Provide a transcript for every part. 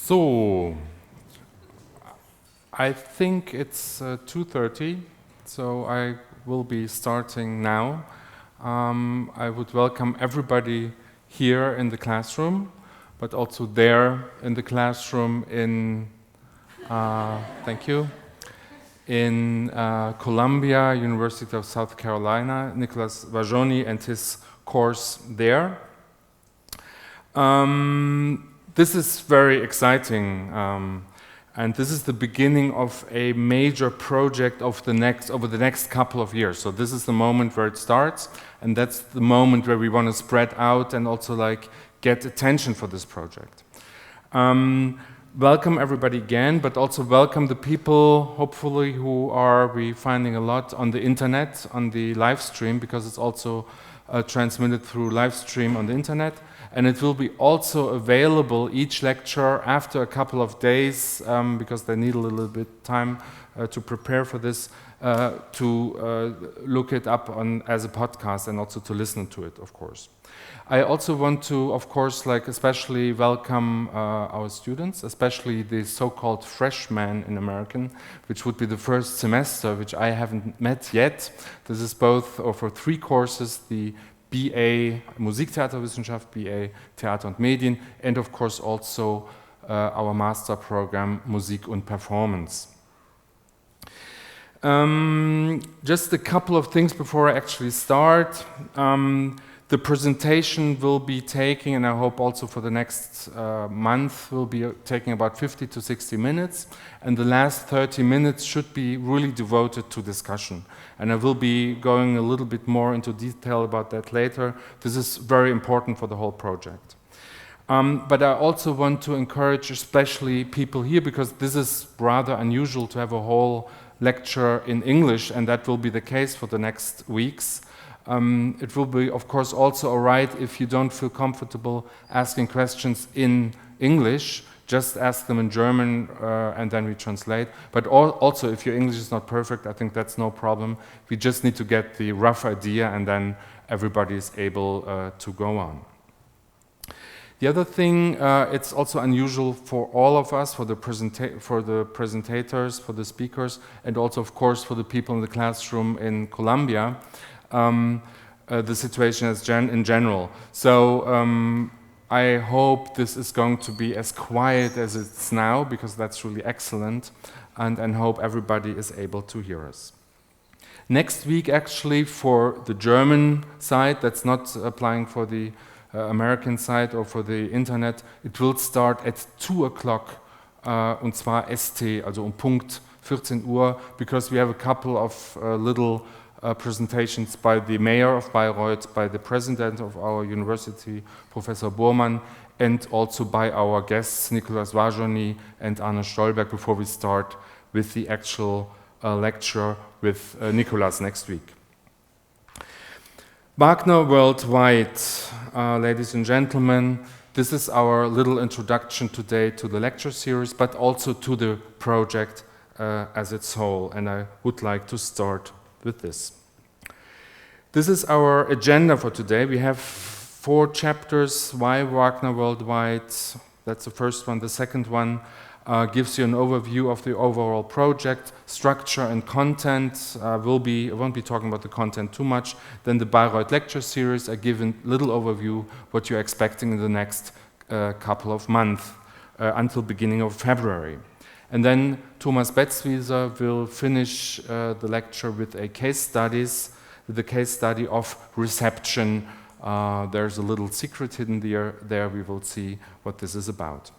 So, I think it's 2:30, so I will be starting now. I would welcome everybody here in the classroom, but also there in the classroom in, thank you, in Columbia, University of South Carolina, Nicholas Vajoni and his course there. This is very exciting, and this is the beginning of a major project of over the next couple of years. So this is the moment where it starts, and that's the moment where we want to spread out and also get attention for this project. Welcome everybody again, but also welcome the people, hopefully, who are we finding a lot on the internet, on the live stream, because it's also transmitted through live stream on the internet. And it will be also available, each lecture, after a couple of days, because they need a little bit time to prepare for this, to look it up as a podcast and also to listen to it, of course. I also want to, of course, especially welcome our students, especially the so-called freshmen in American, which would be the first semester, which I haven't met yet. This is both for 3 courses, the BA Musiktheaterwissenschaft, BA Theater und Medien, and of course also our master program Musik und Performance. Just a couple of things before I actually start. The presentation will be taking, and I hope also for the next month, will be taking about 50 to 60 minutes, and the last 30 minutes should be really devoted to discussion. And I will be going a little bit more into detail about that later. This is very important for the whole project. But I also want to encourage especially people here, because this is rather unusual to have a whole lecture in English, and that will be the case for the next weeks. It will be, of course, also all right if you don't feel comfortable asking questions in English. Just ask them in German and then we translate. But also, if your English is not perfect, I think that's no problem. We just need to get the rough idea and then everybody is able to go on. The other thing, it's also unusual for all of us, for the presentators, for the speakers, and also, of course, for the people in the classroom in Columbia, the situation is in general. So I hope this is going to be as quiet as it's now, because that's really excellent, and hope everybody is able to hear us. Next week, actually, for the German side, that's not applying for the American side or for the internet, it will start at 2 o'clock, und zwar ST, also Punkt 14 Uhr, because we have a couple of little presentations by the mayor of Bayreuth, by the president of our university, Professor Bormann, and also by our guests, Nicholas Vajoni and Arne Stolberg, before we start with the actual lecture with Nicholas next week. Wagner Worldwide, ladies and gentlemen, this is our little introduction today to the lecture series, but also to the project as its whole, and I would like to start with this. This is our agenda for today. We have 4 chapters. Why Wagner Worldwide? That's the first one. The second one gives you an overview of the overall project, structure and content. I won't be talking about the content too much. Then the Bayreuth lecture series, I give a little overview what you're expecting in the next couple of months until beginning of February. And then Thomas Betzwieser will finish the lecture with the case study of reception. There's a little secret hidden there. We will see what this is about.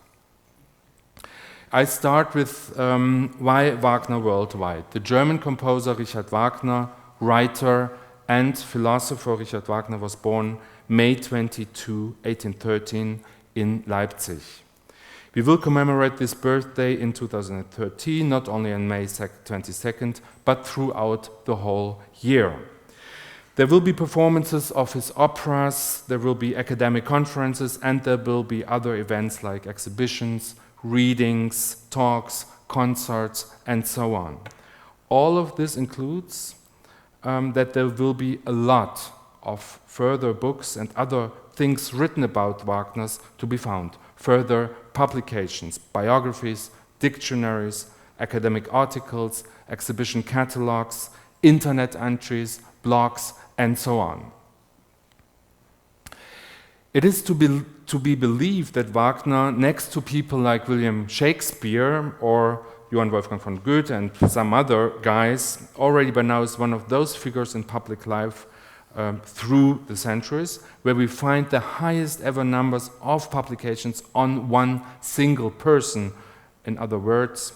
I start with why Wagner Worldwide. The German composer Richard Wagner, writer and philosopher Richard Wagner was born May 22, 1813 in Leipzig. We will commemorate this birthday in 2013, not only on May 22nd, but throughout the whole year. There will be performances of his operas, there will be academic conferences, and there will be other events like exhibitions, readings, talks, concerts, and so on. All of this includes that there will be a lot of further books and other things written about Wagner's to be found. Further publications, biographies, dictionaries, academic articles, exhibition catalogs, internet entries, blogs, and so on. It is to be believed that Wagner, next to people like William Shakespeare or Johann Wolfgang von Goethe and some other guys, already by now is one of those figures in public life through the centuries, where we find the highest ever numbers of publications on one single person. In other words,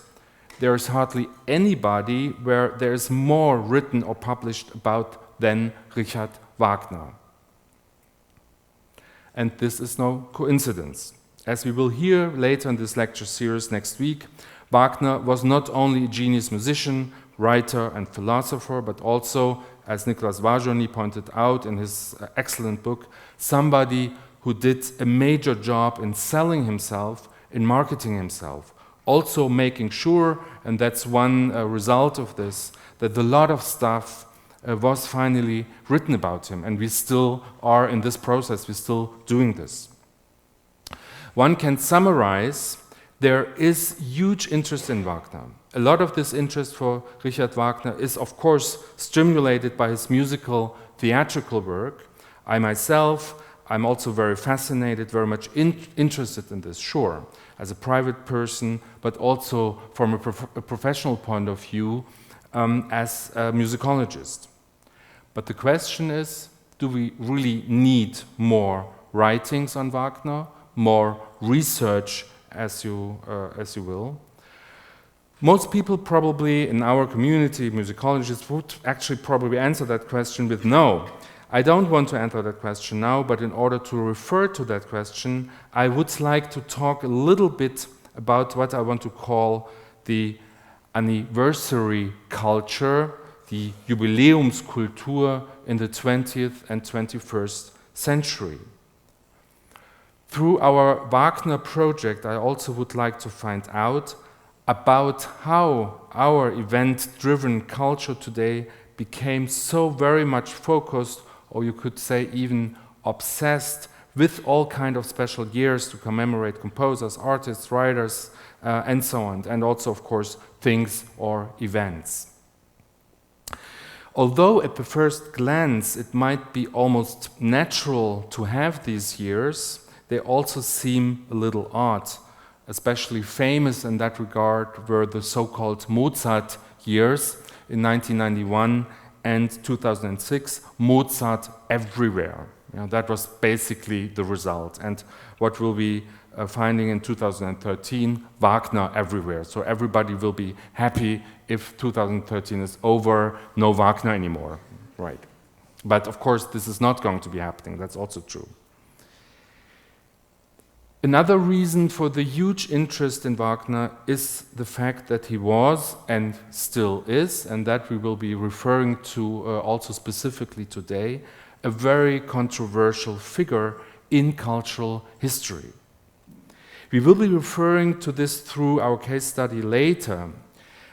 there is hardly anybody where there is more written or published about than Richard Wagner. And this is no coincidence. As we will hear later in this lecture series next week, Wagner was not only a genius musician, writer, and philosopher, but also, as Nicolas Vajoni pointed out in his excellent book, somebody who did a major job in selling himself, in marketing himself, also making sure, and that's one result of this, that a lot of stuff was finally written about him, and we still are in this process, we're still doing this. One can summarize, there is huge interest in Wagner. A lot of this interest for Richard Wagner is, of course, stimulated by his musical, theatrical work. I myself, I'm also very fascinated, very much interested in this, sure, as a private person, but also from a professional point of view, as a musicologist. But the question is, do we really need more writings on Wagner, more research, as you will? Most people probably in our community, musicologists, would actually probably answer that question with no. I don't want to answer that question now, but in order to refer to that question, I would like to talk a little bit about what I want to call the anniversary culture, the Jubiläumskultur in the 20th and 21st century. Through our Wagner project, I also would like to find out about how our event-driven culture today became so very much focused, or you could say even obsessed, with all kinds of special years to commemorate composers, artists, writers, and so on, and also, of course, things or events. Although at the first glance it might be almost natural to have these years, they also seem a little odd. Especially famous in that regard were the so-called Mozart years in 1991 and 2006, Mozart everywhere. You know, that was basically the result. And what we'll be finding in 2013, Wagner everywhere. So everybody will be happy if 2013 is over, no Wagner anymore, right? But of course, this is not going to be happening. That's also true. Another reason for the huge interest in Wagner is the fact that he was and still is, and that we will be referring to also specifically today, a very controversial figure in cultural history. We will be referring to this through our case study later.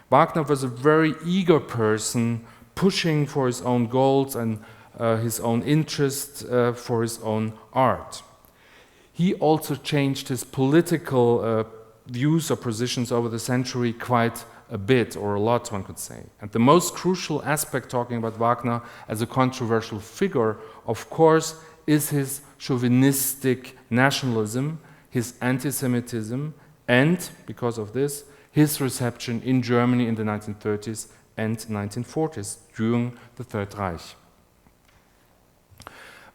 Wagner was a very eager person, pushing for his own goals and his own interest for his own art. He also changed his political views or positions over the century quite a bit, or a lot, one could say. And the most crucial aspect talking about Wagner as a controversial figure, of course, is his chauvinistic nationalism, his anti-Semitism, and, because of this, his reception in Germany in the 1930s and 1940s during the Third Reich.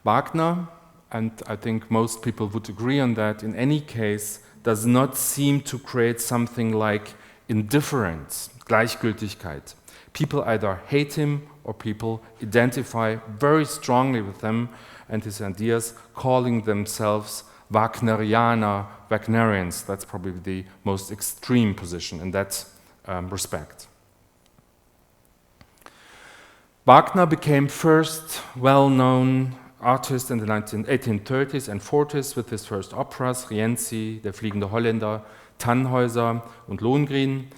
Wagner, and I think most people would agree on that, in any case, does not seem to create something like indifference, Gleichgültigkeit. People either hate him or people identify very strongly with him and his ideas, calling themselves Wagnerianer, Wagnerians. That's probably the most extreme position in that respect. Wagner became first well-known artist in the 1830s and 40s with his first operas, Rienzi, Der fliegende Holländer, Tannhäuser und Lohengrin.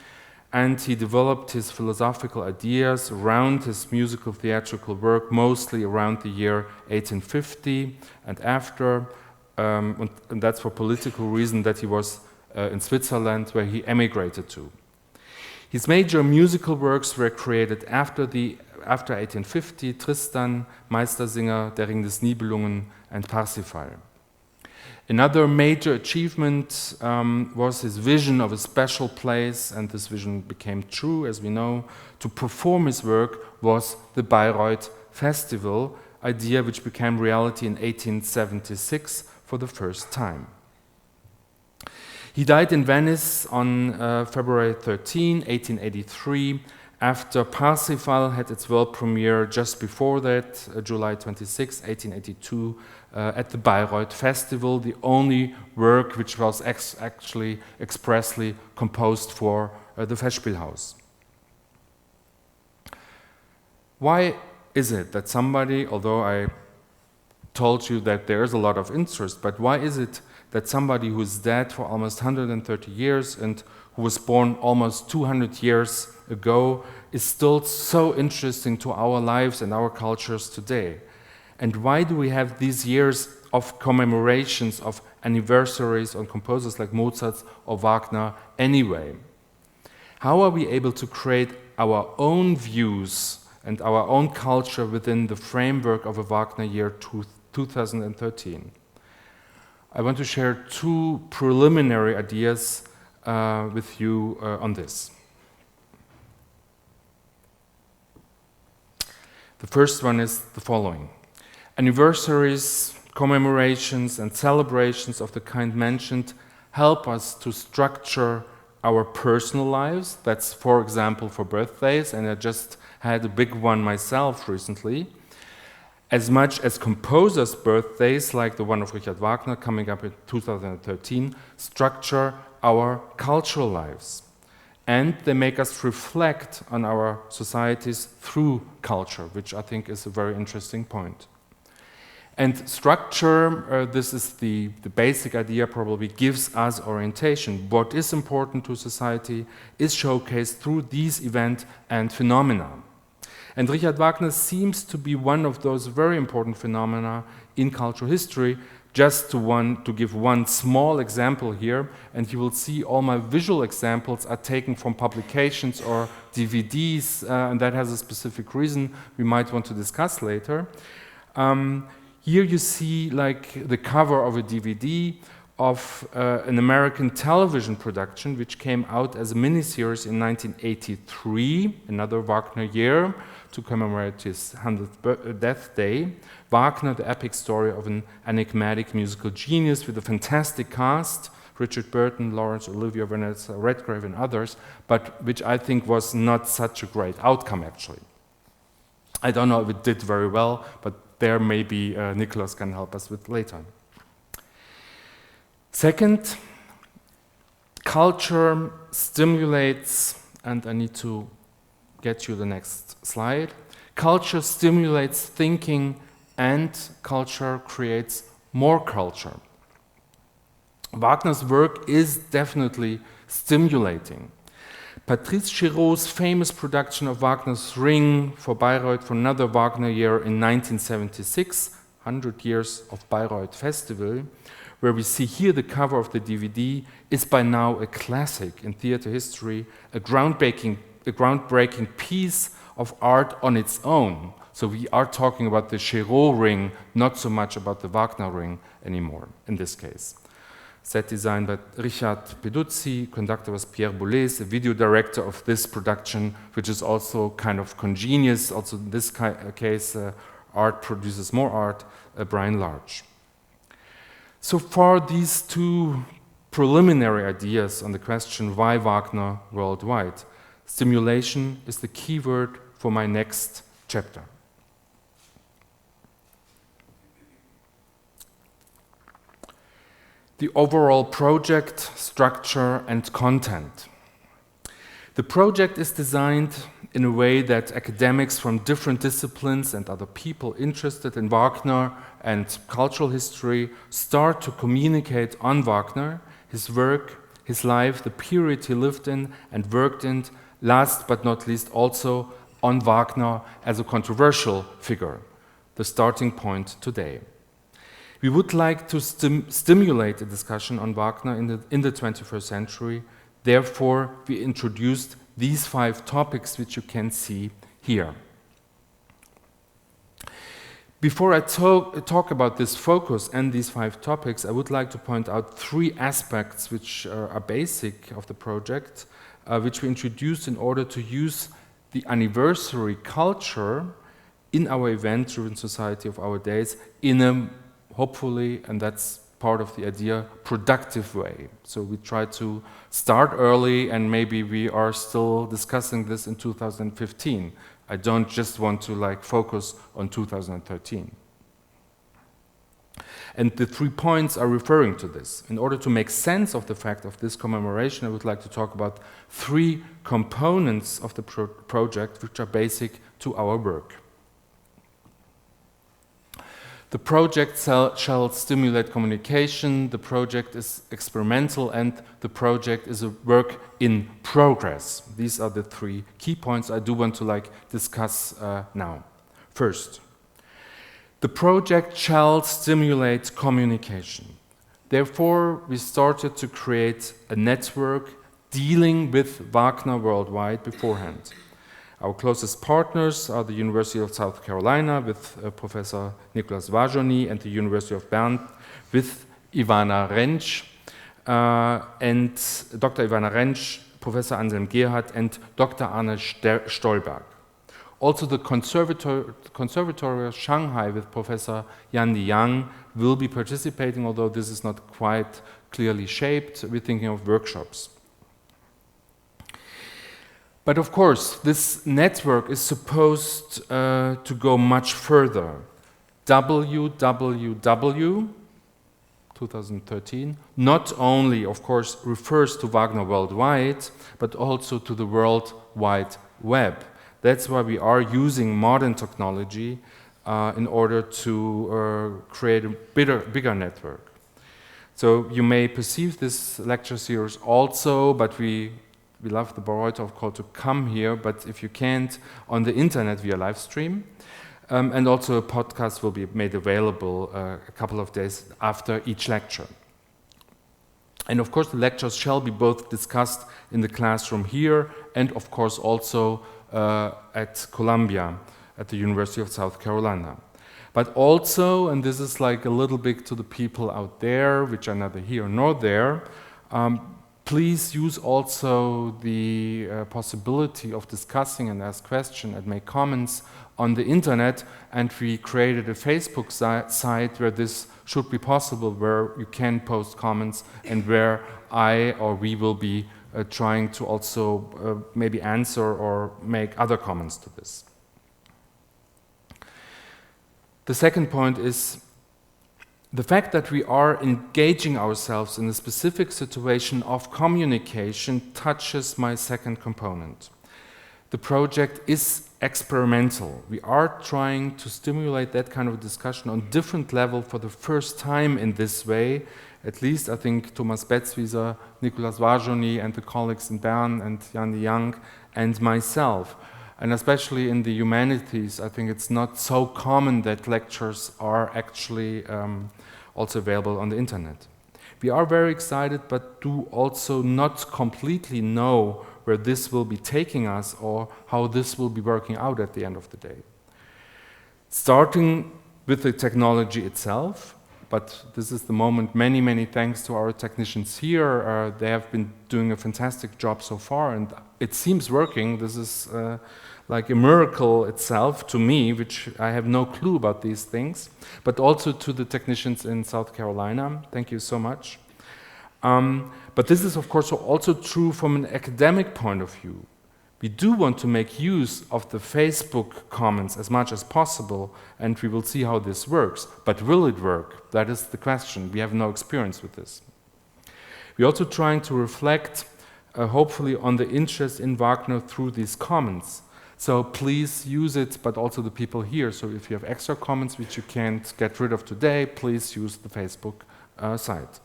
and he developed his philosophical ideas around his musical theatrical work, mostly around the year 1850 and after, and that's for political reason that he was in Switzerland, where he emigrated to. His major musical works were created after 1850, Tristan, Meistersinger, Der Ring des Nibelungen, and Parsifal. Another major achievement was his vision of a special place, and this vision became true, as we know. To perform his work was the Bayreuth Festival, idea which became reality in 1876 for the first time. He died in Venice on February 13, 1883, after Parsifal had its world premiere just before that, July 26, 1882, at the Bayreuth Festival, the only work which was actually expressly composed for the Festspielhaus. Why is it that somebody, although I told you that there is a lot of interest, but why is it that somebody who is dead for almost 130 years and who was born almost 200 years ago is still so interesting to our lives and our cultures today? And why do we have these years of commemorations, of anniversaries on composers like Mozart or Wagner anyway? How are we able to create our own views and our own culture within the framework of a Wagner year 2013? I want to share two preliminary ideas with you on this. The first one is the following. Anniversaries, commemorations, and celebrations of the kind mentioned help us to structure our personal lives. That's, for example, for birthdays, and I just had a big one myself recently. As much as composers' birthdays, like the one of Richard Wagner coming up in 2013, structure our cultural lives. And they make us reflect on our societies through culture, which I think is a very interesting point. And structure, this is the basic idea, probably gives us orientation. What is important to society is showcased through these events and phenomena. And Richard Wagner seems to be one of those very important phenomena in cultural history. Just to give one small example here, and you will see all my visual examples are taken from publications or DVDs, and that has a specific reason we might want to discuss later. Here you see like the cover of a DVD of an American television production which came out as a miniseries in 1983, another Wagner year, to commemorate his 100th death day. Wagner, the epic story of an enigmatic musical genius with a fantastic cast, Richard Burton, Laurence Olivier, Vanessa Redgrave and others, but which I think was not such a great outcome actually. I don't know if it did very well, but there maybe Nicholas can help us with later. Second, culture stimulates, and I need to get you the next slide. Culture stimulates thinking and culture creates more culture. Wagner's work is definitely stimulating. Patrice Chéreau's famous production of Wagner's Ring for Bayreuth for another Wagner year in 1976, 100 years of Bayreuth Festival, where we see here the cover of the DVD, is by now a classic in theater history, a groundbreaking piece of art on its own. So we are talking about the Chéreau ring, not so much about the Wagner ring anymore, in this case. Set design by Richard Peduzzi, conductor was Pierre Boulez, the video director of this production, which is also kind of congenious. Also in this case, art produces more art, Brian Large. So far, these two preliminary ideas on the question why Wagner worldwide. Stimulation is the key word for my next chapter. The overall project, structure, and content. The project is designed in a way that academics from different disciplines and other people interested in Wagner and cultural history start to communicate on Wagner, his work, his life, the period he lived in and worked in, last but not least also on Wagner as a controversial figure, the starting point today. We would like to stimulate a discussion on Wagner in the 21st century. Therefore, we introduced these 5 topics which you can see here. Before I talk about this focus and these 5 topics, I would like to point out 3 aspects which are basic of the project, which we introduced in order to use the anniversary culture in our event-driven society of our days in a, hopefully, and that's part of the idea, productive way. So we try to start early, and maybe we are still discussing this in 2015. I don't just want to focus on 2013. And the 3 points are referring to this. In order to make sense of the fact of this commemoration, I would like to talk about 3 components of the project which are basic to our work. The project shall stimulate communication, the project is experimental, and the project is a work in progress. These are the 3 key points I do want to discuss now. First, the project shall stimulate communication. Therefore, we started to create a network dealing with Wagner worldwide beforehand. Our closest partners are the University of South Carolina with Professor Nicolas Vajoni and the University of Bern with Ivana Rentsch and Dr. Ivana Rentsch, Professor Anselm Gerhardt and Dr. Arne Stolberg. Also the Conservatory of Shanghai with Professor Yanni Yang will be participating, although this is not quite clearly shaped. We're thinking of workshops. But of course, this network is supposed to go much further. WWW 2013 not only, of course, refers to Wagner Worldwide, but also to the World Wide Web. That's why we are using modern technology in order to create a bigger network. So you may perceive this lecture series also, but we love the Bayreuth, of course, to come here, but if you can't, on the internet via live stream. And also a podcast will be made available a couple of days after each lecture. And of course, the lectures shall be both discussed in the classroom here and of course also at Columbia, at the University of South Carolina. But also, and this is a little bit to the people out there, which are neither here nor there, please use also the possibility of discussing and ask questions and make comments on the internet, and we created a Facebook site where this should be possible, where you can post comments and where I or we will be trying to also maybe answer or make other comments to this. The second point is the fact that we are engaging ourselves in a specific situation of communication touches my second component. The project is experimental. We are trying to stimulate that kind of discussion on different level for the first time in this way. At least I think Thomas Betzwieser, Nicolas Vajoni and the colleagues in Bern and Yanni Yang and myself. And especially in the humanities, I think it's not so common that lectures are actually also available on the internet. We are very excited, but do also not completely know where this will be taking us or how this will be working out at the end of the day. Starting with the technology itself, but this is the moment, many thanks to our technicians here. They have been doing a fantastic job so far, and it seems working. This is like a miracle itself to me, which I have no clue about these things, but also to the technicians in South Carolina. Thank you so much. But this is, of course, also true from an academic point of view. We do want to make use of the Facebook comments as much as possible, and we will see how this works. But will it work? That is the question. We have no experience with this. We're also trying to reflect, hopefully, on the interest in Wagner through these comments. So please use it, but also the people here. So if you have extra comments which you can't get rid of today, please use the Facebook site.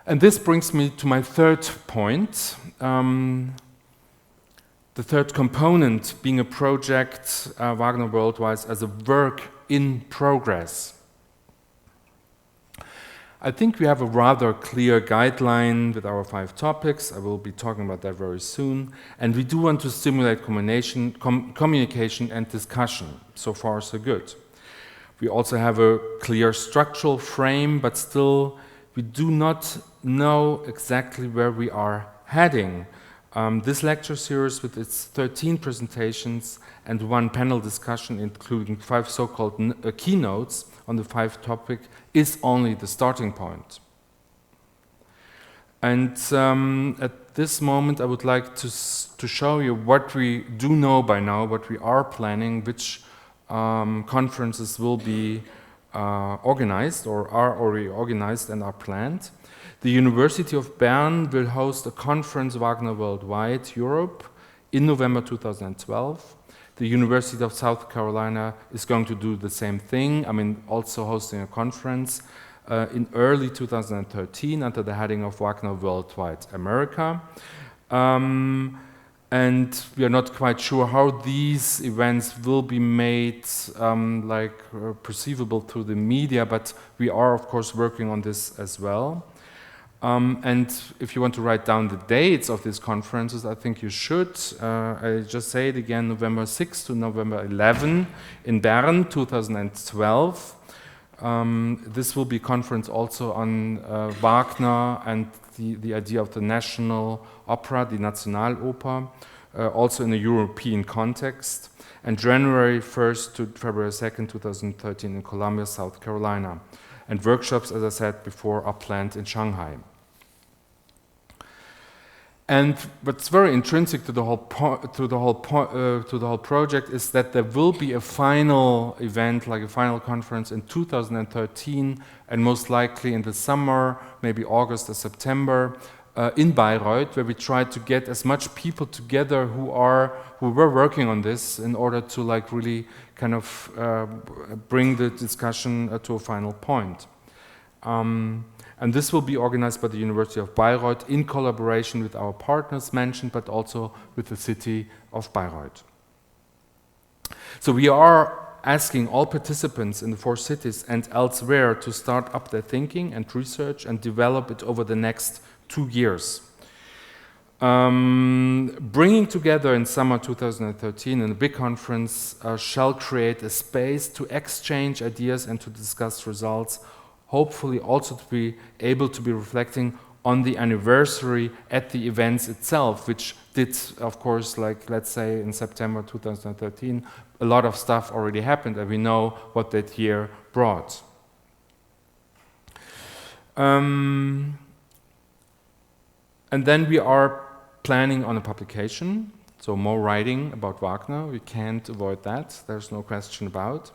And this brings me to my third point. The third component being a project, Wagner Worldwide, as a work in progress. I think we have a rather clear guideline with our 5 topics. I will be talking about that very soon. And we do want to stimulate communication and discussion. So far, so good. We also have a clear structural frame, but still we do not know exactly where we are heading. This lecture series with its 13 presentations and 1 panel discussion, including 5 so-called keynotes on the 5 topics, is only the starting point. And at this moment I would like to show you what we do know by now, what we are planning, which conferences will be organized or are already organized and are planned. The University of Bern will host a conference, Wagner Worldwide Europe, in November 2012. The University of South Carolina is going to do the same thing, also hosting a conference in early 2013 under the heading of Wagner Worldwide America. And we are not quite sure how these events will be made perceivable through the media, but we are of course working on this as well. And if you want to write down the dates of these conferences, I think you should. I just say it again, November 6 to November 11 in Bern, 2012. This will be a conference also on Wagner and the idea of the national opera, the Nationaloper, also in a European context. And January 1st to February 2nd, 2013 in Columbia, South Carolina. And workshops, as I said before, are planned in Shanghai. And what's very intrinsic to the whole project is that there will be a final event, like a final conference in 2013, and most likely in the summer, maybe August or September, in Bayreuth, where we try to get as much people together who were working on this in order to really kind of bring the discussion to a final point. And this will be organized by the University of Bayreuth in collaboration with our partners mentioned, but also with the city of Bayreuth. So we are asking all participants in the 4 cities and elsewhere to start up their thinking and research and develop it over the next 2 years. Bringing together in summer 2013 in a big conference shall create a space to exchange ideas and to discuss results, hopefully also to be able to be reflecting on the anniversary at the events itself, which did, of course, let's say in September 2013, a lot of stuff already happened and we know what that year brought. And then we are planning on a publication, so more writing about Wagner. We can't avoid that, there's no question about.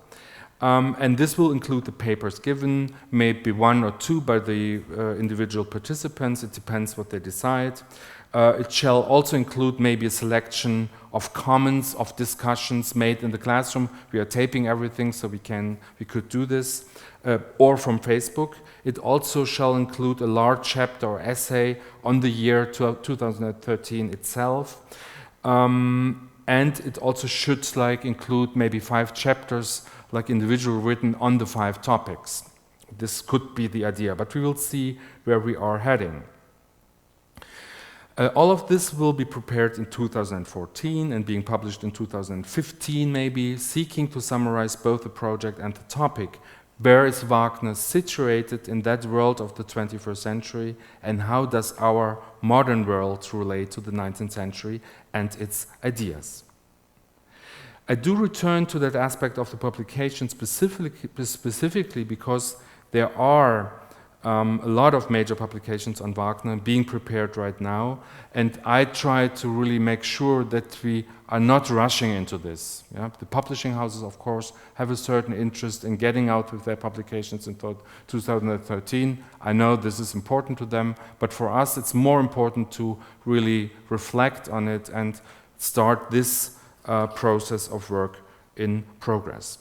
And this will include the papers given, maybe 1 or 2 by the individual participants, it depends what they decide. It shall also include maybe a selection of comments, of discussions made in the classroom. We are taping everything, so we could do this, or from Facebook. It also shall include a large chapter or essay on the year 2013 itself. And it also should include maybe 5 chapters, individual written on the 5 topics. This could be the idea, but we will see where we are heading. All of this will be prepared in 2014 and being published in 2015 maybe, seeking to summarize both the project and the topic. Where is Wagner situated in that world of the 21st century, and how does our modern world relate to the 19th century and its ideas? I do return to that aspect of the publication specifically because there are a lot of major publications on Wagner being prepared right now, and I try to really make sure that we are not rushing into this. Yeah? The publishing houses, of course, have a certain interest in getting out with their publications in 2013. I know this is important to them, but for us it's more important to really reflect on it and start this process of work in progress.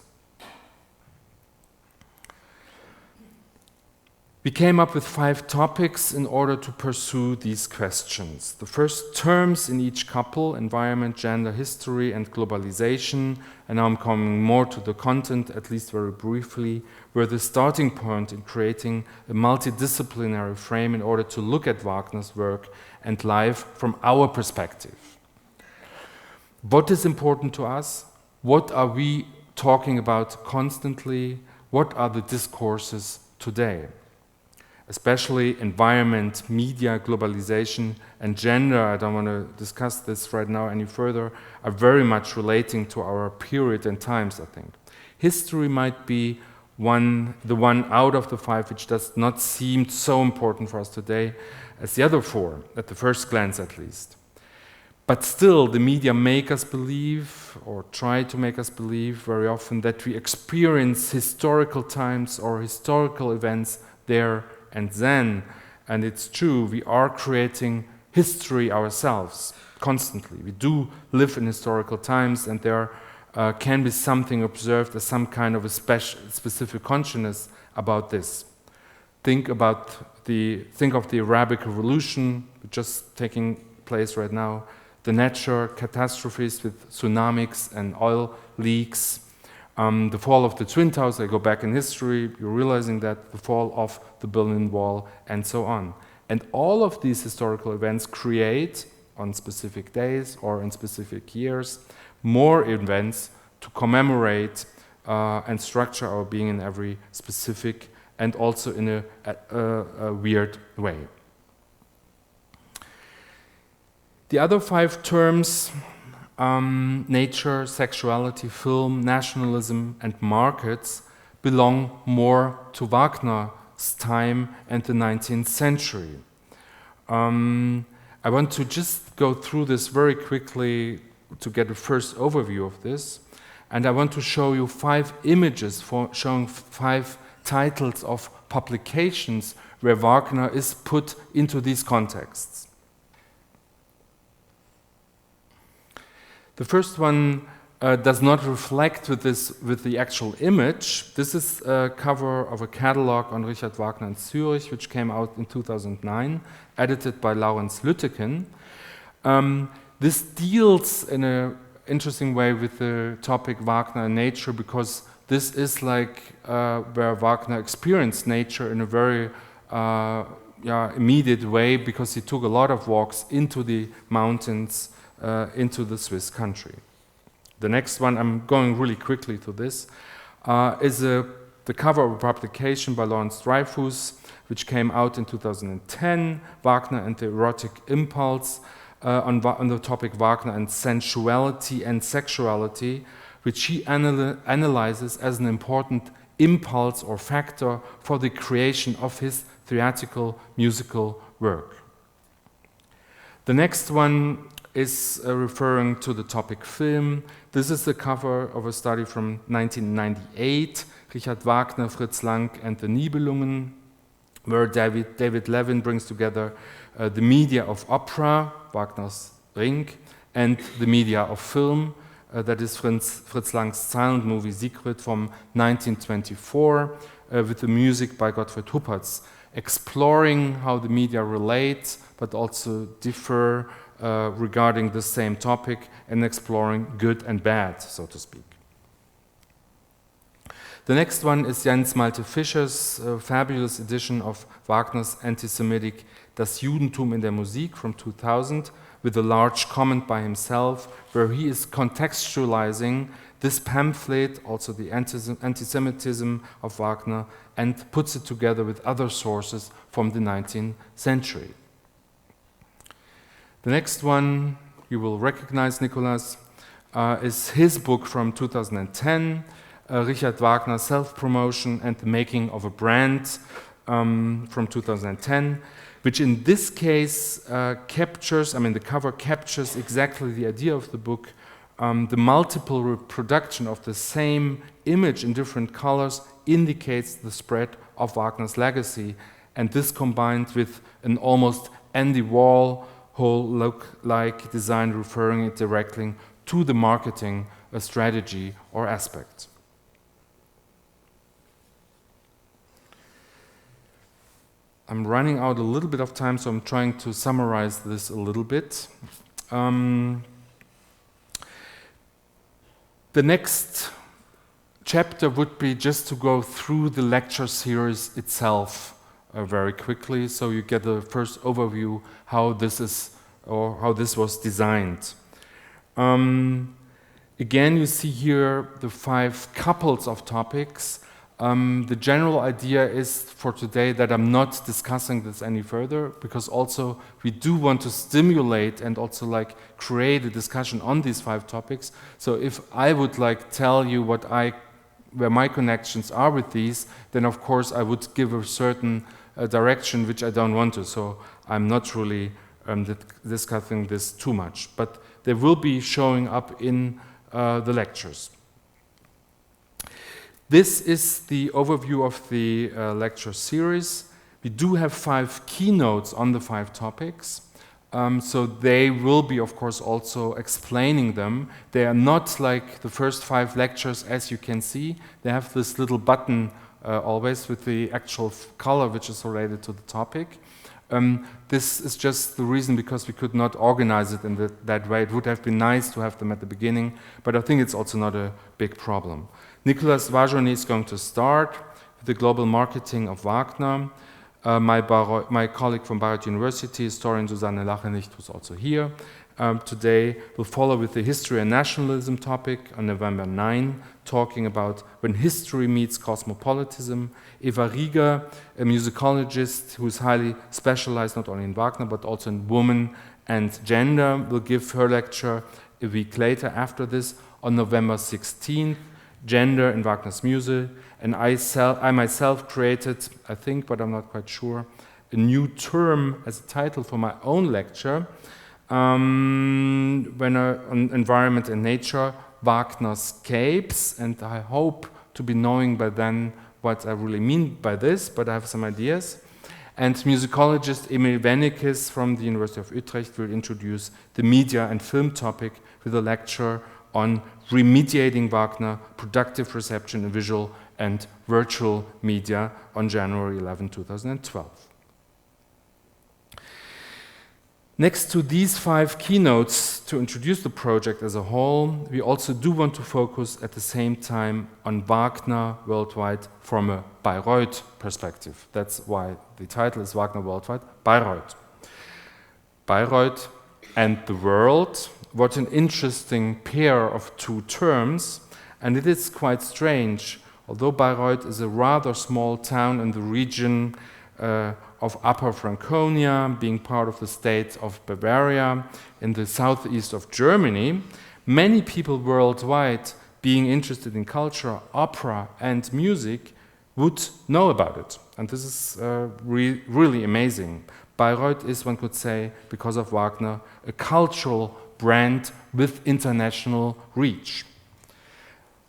We came up with 5 topics in order to pursue these questions. The first terms in each couple: environment, gender, history, and globalization. And now I'm coming more to the content, at least very briefly, were the starting point in creating a multidisciplinary frame in order to look at Wagner's work and life from our perspective. What is important to us? What are we talking about constantly? What are the discourses today? Especially environment, media, globalization, and gender, I don't want to discuss this right now any further, are very much relating to our period and times, I think. History might be the one out of the 5 which does not seem so important for us today as the other 4, at the first glance at least. But still, the media make us believe, or try to make us believe very often, that we experience historical times or historical events there and then. And it's true, we are creating history ourselves constantly. We do live in historical times, and there can be something observed as some kind of a specific consciousness about this. Think of the Arabic Revolution, just taking place right now, the natural catastrophes with tsunamis and oil leaks, the fall of the Twin Towers. I go back in history, you're realizing that, the fall of the Berlin Wall, and so on. And all of these historical events create, on specific days or in specific years, more events to commemorate and structure our being in every specific and also in a weird way. The other 5 terms, nature, sexuality, film, nationalism, and markets, belong more to Wagner's time and the 19th century. I want to just go through this very quickly to get a first overview of this. And I want to show you 5 images showing 5 titles of publications where Wagner is put into these contexts. The first one does not reflect with the actual image. This is a cover of a catalog on Richard Wagner in Zurich, which came out in 2009, edited by Laurens Lütteken. This deals in an interesting way with the topic Wagner and nature, because this is like where Wagner experienced nature in a very immediate way, because he took a lot of walks into the mountains, into the Swiss country. The next one, I'm going really quickly to this, is the cover of a publication by Lawrence Dreyfus, which came out in 2010, Wagner and the Erotic Impulse, on the topic Wagner and sensuality and sexuality, which he analyzes as an important impulse or factor for the creation of his theatrical musical work. The next one is referring to the topic film. This is the cover of a study from 1998, Richard Wagner, Fritz Lang, and the Nibelungen, where David Levin brings together the media of opera, Wagner's Ring, and the media of film, that is Fritz Lang's silent movie Siegfried from 1924, with the music by Gottfried Huppertz, exploring how the media relate but also differ regarding the same topic, and exploring good and bad, so to speak. The next one is Jens Malte Fischer's fabulous edition of Wagner's anti-Semitic Das Judentum in der Musik from 2000, with a large comment by himself, where he is contextualizing this pamphlet, also the anti-Semitism of Wagner, and puts it together with other sources from the 19th century. The next one, you will recognize, Nicolas, is his book from 2010, Richard Wagner, Self-Promotion and the Making of a Brand, from 2010, which in this case captures, the cover captures exactly the idea of the book, the multiple reproduction of the same image in different colors indicates the spread of Wagner's legacy, and this combined with an almost Andy Warhol look-like design referring it directly to the marketing strategy or aspect. I'm running out a little bit of time, so I'm trying to summarize this a little bit. The next chapter would be just to go through the lecture series itself very quickly, so you get the first overview how this is or how this was designed. Again, you see here the 5 couples of topics. The general idea is for today that I'm not discussing this any further, because also we do want to stimulate and also like create a discussion on these 5 topics. So if I would like tell you where my connections are with these, then of course I would give a certain direction which I don't want to. So I'm not really discussing this too much, but they will be showing up in the lectures. This is the overview of the lecture series. We do have 5 keynotes on the 5 topics. So they will be, of course, also explaining them. They are not like the first 5 lectures, as you can see. They have this little button always with the actual color which is related to the topic. This is just the reason because we could not organize it in that way. It would have been nice to have them at the beginning, but I think it's also not a big problem. Nicolas Vajoni is going to start with the global marketing of Wagner. My colleague from Bayreuth University, historian Susanne Lachenicht, who's also here today, will follow with the history and nationalism topic on November 9, talking about when history meets cosmopolitanism. Eva Rieger, a musicologist who is highly specialized not only in Wagner but also in women and gender, will give her lecture a week later after this on November 16th, Gender in Wagner's Music. And I myself created, I think, but I'm not quite sure, a new term as a title for my own lecture, on environment and nature, Wagnerscapes, and I hope to be knowing by then what I really mean by this, but I have some ideas. And musicologist Emil Wennikes from the University of Utrecht will introduce the media and film topic with a lecture on remediating Wagner, productive reception in visual and virtual media on January 11, 2012. Next to these 5 keynotes to introduce the project as a whole, we also do want to focus at the same time on Wagner Worldwide from a Bayreuth perspective. That's why the title is Wagner Worldwide, Bayreuth. Bayreuth and the world. What an interesting pair of 2 terms, and it is quite strange. Although Bayreuth is a rather small town in the region of Upper Franconia, being part of the state of Bavaria in the southeast of Germany, many people worldwide being interested in culture, opera and music would know about it. And this is really amazing. Bayreuth is, one could say, because of Wagner, a cultural brand with international reach.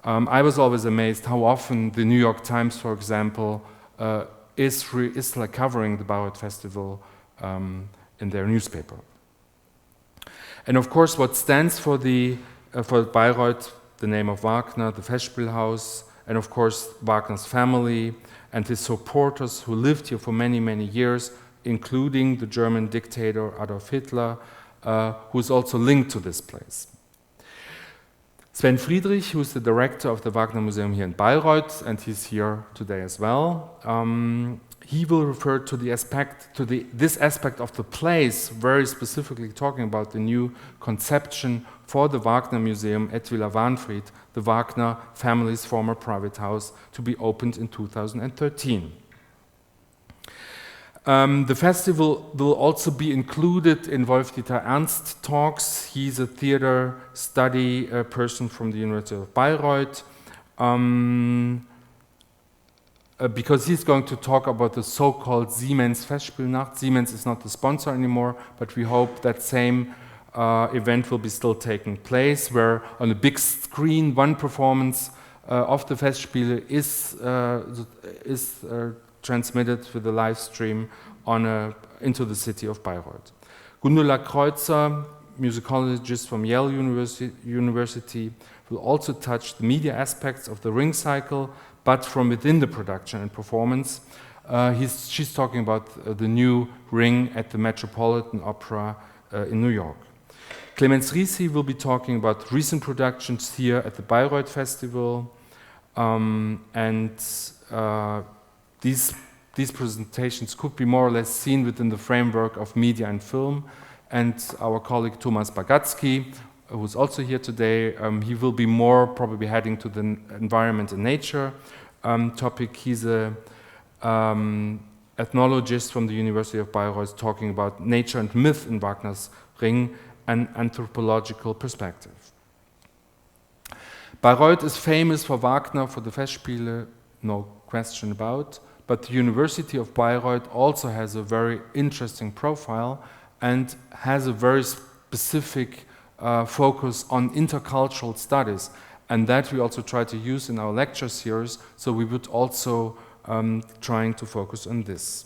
I was always amazed how often the New York Times, for example, is like covering the Bayreuth Festival in their newspaper. And of course, what stands for Bayreuth, the name of Wagner, the Festspielhaus, and of course Wagner's family and his supporters who lived here for many, many years, including the German dictator Adolf Hitler, who is also linked to this place. Sven Friedrich, who is the director of the Wagner Museum here in Bayreuth, and he's here today as well, he will refer to this aspect of the place, very specifically talking about the new conception for the Wagner Museum at Villa Wahnfried, the Wagner family's former private house, to be opened in 2013. The festival will also be included in Wolf-Dieter Ernst talks. He's a theater study person from the University of Bayreuth, because he's going to talk about the so-called Siemens Festspielnacht. Siemens is not the sponsor anymore, but we hope that same event will be still taking place, where on a big screen, one performance of the Festspiele is transmitted with a live stream into the city of Bayreuth. Gundula Kreuzer, musicologist from Yale University, will also touch the media aspects of the Ring cycle, but from within the production and performance She's talking about the new Ring at the Metropolitan Opera in New York. Clemens Risi will be talking about recent productions here at the Bayreuth Festival, these presentations could be more or less seen within the framework of media and film. And our colleague Thomas Bagatsky, who's also here today, he will be more probably heading to the environment and nature topic. He's an ethnologist from the University of Bayreuth talking about nature and myth in Wagner's Ring, an anthropological perspective. Bayreuth is famous for Wagner, for the Festspiele, no question about, but the University of Bayreuth also has a very interesting profile and has a very specific focus on intercultural studies, and that we also try to use in our lecture series, so we would also trying to focus on this.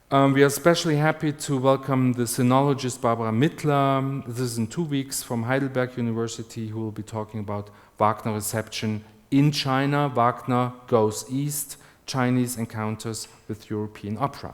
We are especially happy to welcome the sinologist Barbara Mittler. This is in 2 weeks from Heidelberg University, who will be talking about Wagner reception in China. Wagner goes east, Chinese encounters with European opera.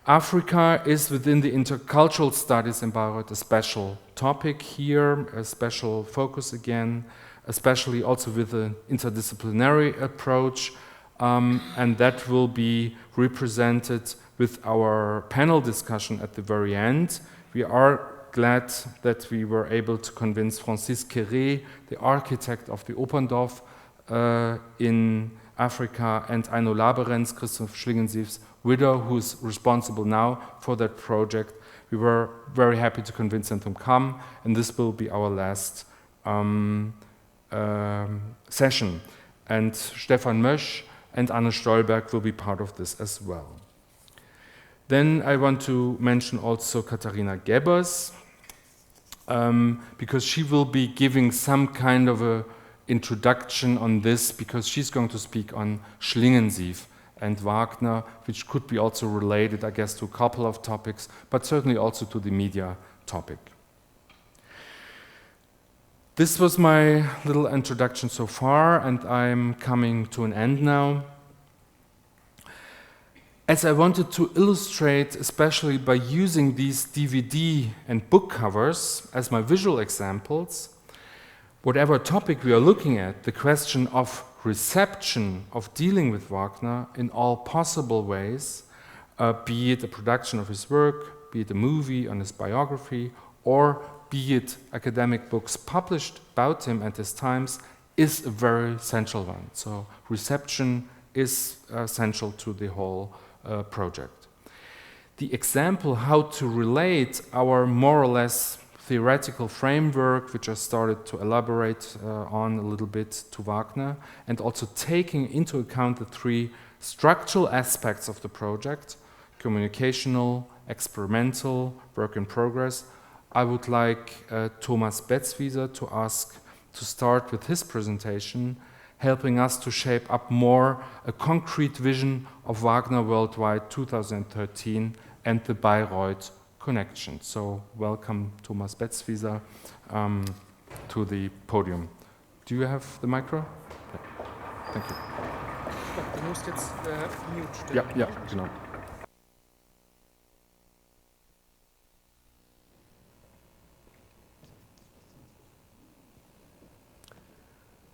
Africa is within the intercultural studies in Bayreuth a special topic here, a special focus again, especially also with an interdisciplinary approach, and that will be represented with our panel discussion at the very end. We are glad that we were able to convince Francis Quéré, the architect of the Operndorf in Africa, and Aino Laberenz, Christoph Schlingensief's widow, who's responsible now for that project. We were very happy to convince them to come, and this will be our last session. And Stefan Mösch and Anne Stolberg will be part of this as well. Then I want to mention also Katharina Gebers, because she will be giving some kind of a introduction on this, because she's going to speak on Schlingensief and Wagner, which could be also related, I guess, to a couple of topics, but certainly also to the media topic. This was my little introduction so far, and I'm coming to an end now. As I wanted to illustrate, especially by using these DVD and book covers as my visual examples, whatever topic we are looking at, the question of reception, of dealing with Wagner in all possible ways, be it a production of his work, be it a movie on his biography, or be it academic books published about him and his times, is a very central one. So reception is central to the whole project. The example how to relate our more or less theoretical framework, which I started to elaborate on a little bit, to Wagner, and also taking into account the 3 structural aspects of the project, communicational, experimental, work in progress, I would like Thomas Betzwieser to ask to start with his presentation, helping us to shape up more a concrete vision of Wagner Worldwide 2013 and the Bayreuth connection. So welcome Thomas Betzwieser to the podium. Do you have the micro? Yeah. Thank you. Du musst jetzt mute stellen. Ja, ja, genau.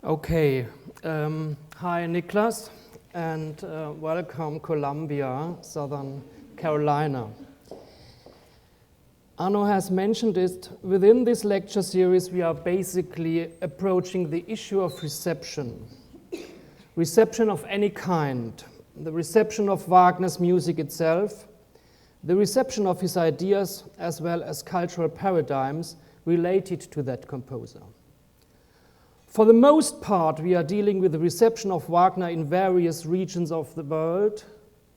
Okay, hi Niklas, and welcome Columbia, Southern Carolina. Anno has mentioned it, within this lecture series we are basically approaching the issue of reception. Reception of any kind, the reception of Wagner's music itself, the reception of his ideas as well as cultural paradigms related to that composer. For the most part, we are dealing with the reception of Wagner in various regions of the world,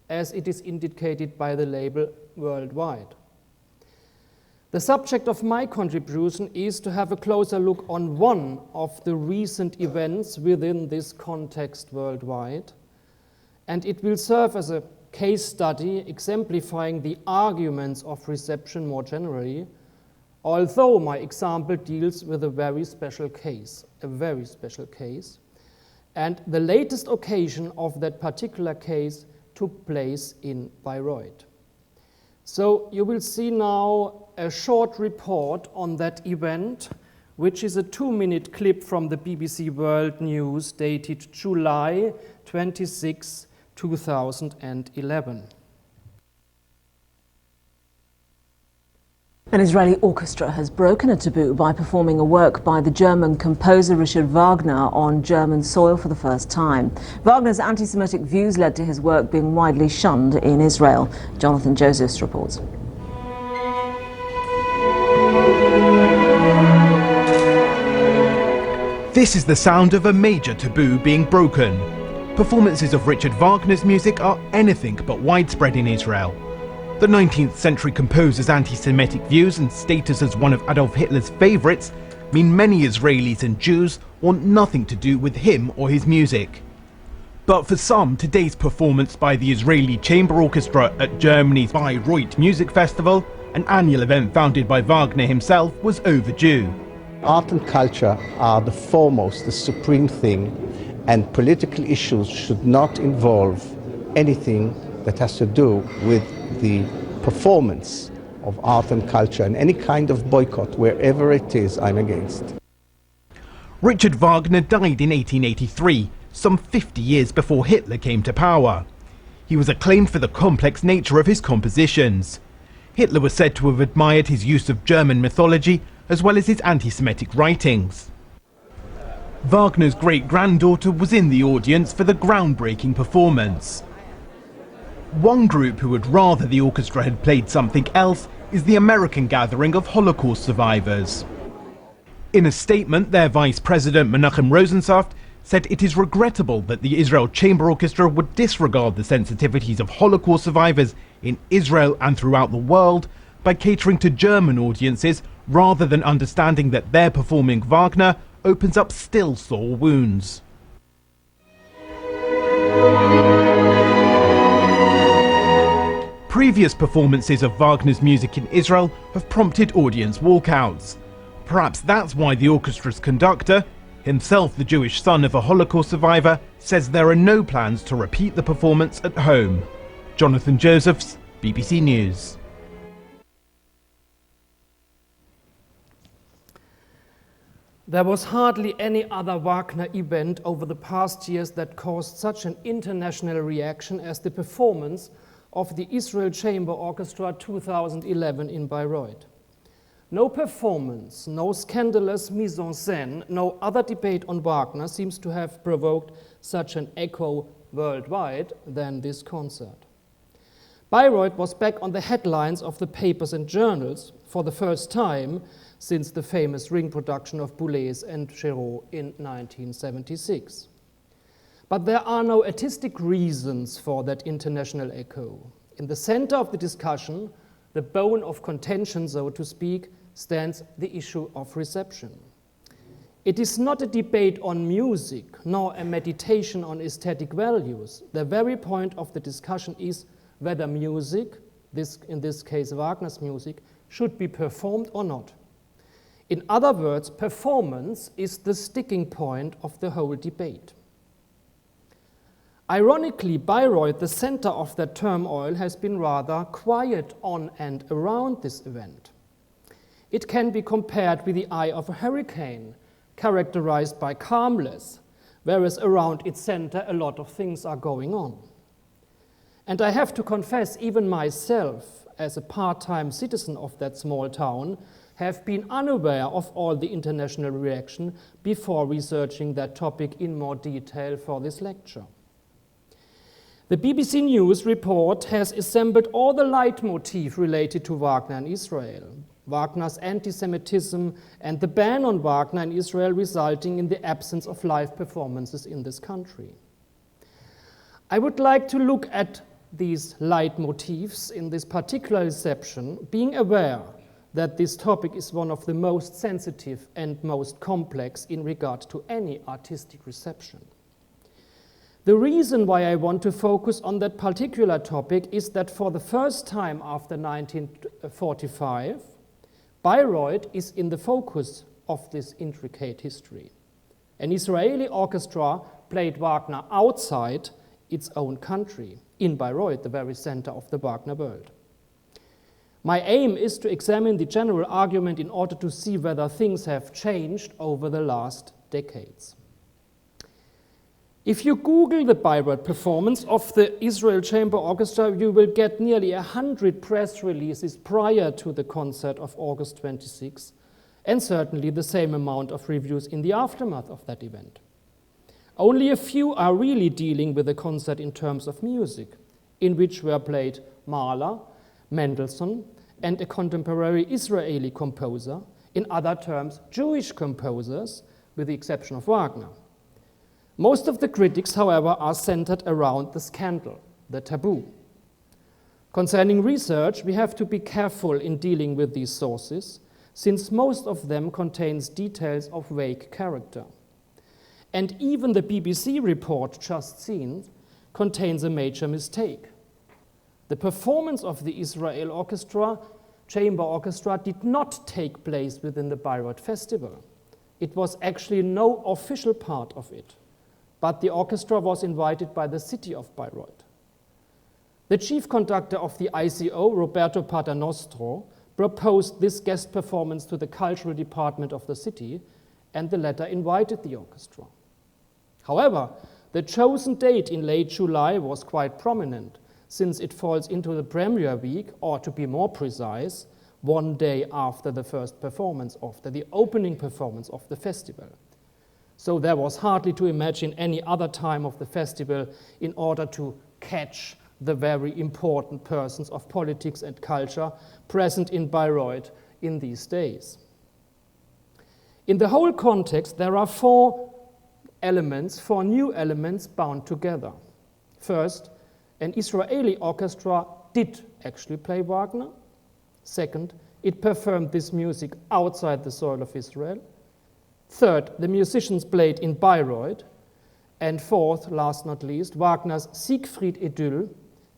as it is indicated by the label worldwide. The subject of my contribution is to have a closer look on one of the recent events within this context worldwide, and it will serve as a case study exemplifying the arguments of reception more generally, although my example deals with a very special case, and the latest occasion of that particular case took place in Bayreuth. So you will see now a short report on that event, which is a 2-minute clip from the BBC World News dated July 26, 2011. An Israeli orchestra has broken a taboo by performing a work by the German composer Richard Wagner on German soil for the first time. Wagner's anti-Semitic views led to his work being widely shunned in Israel. Jonathan Josephs reports. This is the sound of a major taboo being broken. Performances of Richard Wagner's music are anything but widespread in Israel. The 19th century composer's anti-Semitic views and status as one of Adolf Hitler's favourites mean many Israelis and Jews want nothing to do with him or his music. But for some, today's performance by the Israeli Chamber Orchestra at Germany's Bayreuth Music Festival, an annual event founded by Wagner himself, was overdue. Art and culture are the foremost, the supreme thing, and political issues should not involve anything that has to do with the performance of art and culture, and any kind of boycott, wherever it is, I'm against. Richard Wagner died in 1883, some 50 years before Hitler came to power. He was acclaimed for the complex nature of his compositions. Hitler was said to have admired his use of German mythology as well as his anti-Semitic writings. Wagner's great-granddaughter was in the audience for the groundbreaking performance. One group who would rather the orchestra had played something else is the American gathering of Holocaust survivors. In a statement, their Vice President Menachem Rosensaft said it is regrettable that the Israel Chamber Orchestra would disregard the sensitivities of Holocaust survivors in Israel and throughout the world by catering to German audiences rather than understanding that their performing Wagner opens up still sore wounds. Previous performances of Wagner's music in Israel have prompted audience walkouts. Perhaps that's why the orchestra's conductor, himself the Jewish son of a Holocaust survivor, says there are no plans to repeat the performance at home. Jonathan Josephs, BBC News. There was hardly any other Wagner event over the past years that caused such an international reaction as the performance of the Israel Chamber Orchestra 2011 in Bayreuth. No performance, no scandalous mise en scène, no other debate on Wagner seems to have provoked such an echo worldwide than this concert. Bayreuth was back on the headlines of the papers and journals for the first time since the famous ring production of Boulez and Chéreau in 1976. But there are no artistic reasons for that international echo. In the center of the discussion, the bone of contention, so to speak, stands the issue of reception. It is not a debate on music, nor a meditation on aesthetic values. The very point of the discussion is whether music, in this case Wagner's music, should be performed or not. In other words, performance is the sticking point of the whole debate. Ironically, Bayreuth, the center of that turmoil, has been rather quiet on and around this event. It can be compared with the eye of a hurricane, characterized by calmness, whereas around its center a lot of things are going on. And I have to confess, even myself, as a part-time citizen of that small town, have been unaware of all the international reaction before researching that topic in more detail for this lecture. The BBC News report has assembled all the leitmotif related to Wagner and Israel, Wagner's anti-Semitism and the ban on Wagner in Israel resulting in the absence of live performances in this country. I would like to look at these leitmotifs in this particular reception, being aware that this topic is one of the most sensitive and most complex in regard to any artistic reception. The reason why I want to focus on that particular topic is that for the first time after 1945, Bayreuth is in the focus of this intricate history. An Israeli orchestra played Wagner outside its own country, in Bayreuth, the very center of the Wagner world. My aim is to examine the general argument in order to see whether things have changed over the last decades. If you Google the Bayreuth performance of the Israel Chamber Orchestra, you will get nearly 100 press releases prior to the concert of August 26, and certainly the same amount of reviews in the aftermath of that event. Only a few are really dealing with the concert in terms of music, in which were played Mahler, Mendelssohn, and a contemporary Israeli composer, in other terms, Jewish composers, with the exception of Wagner. Most of the critics, however, are centered around the scandal, the taboo. Concerning research, we have to be careful in dealing with these sources, since most of them contains details of vague character. And even the BBC report just seen contains a major mistake. The performance of the Israel Chamber Orchestra did not take place within the Bayreuth Festival. It was actually no official part of it, but the orchestra was invited by the city of Bayreuth. The chief conductor of the ICO, Roberto Paternostro, proposed this guest performance to the cultural department of the city, and the latter invited the orchestra. However, the chosen date in late July was quite prominent, since it falls into the premiere week, or to be more precise, one day after the first performance, after the opening performance of the festival. So there was hardly to imagine any other time of the festival in order to catch the very important persons of politics and culture present in Bayreuth in these days. In the whole context, there are four new elements bound together. First, an Israeli orchestra did actually play Wagner. Second, it performed this music outside the soil of Israel. Third, the musicians played in Bayreuth. And fourth, last not least, Wagner's Siegfried Idyll,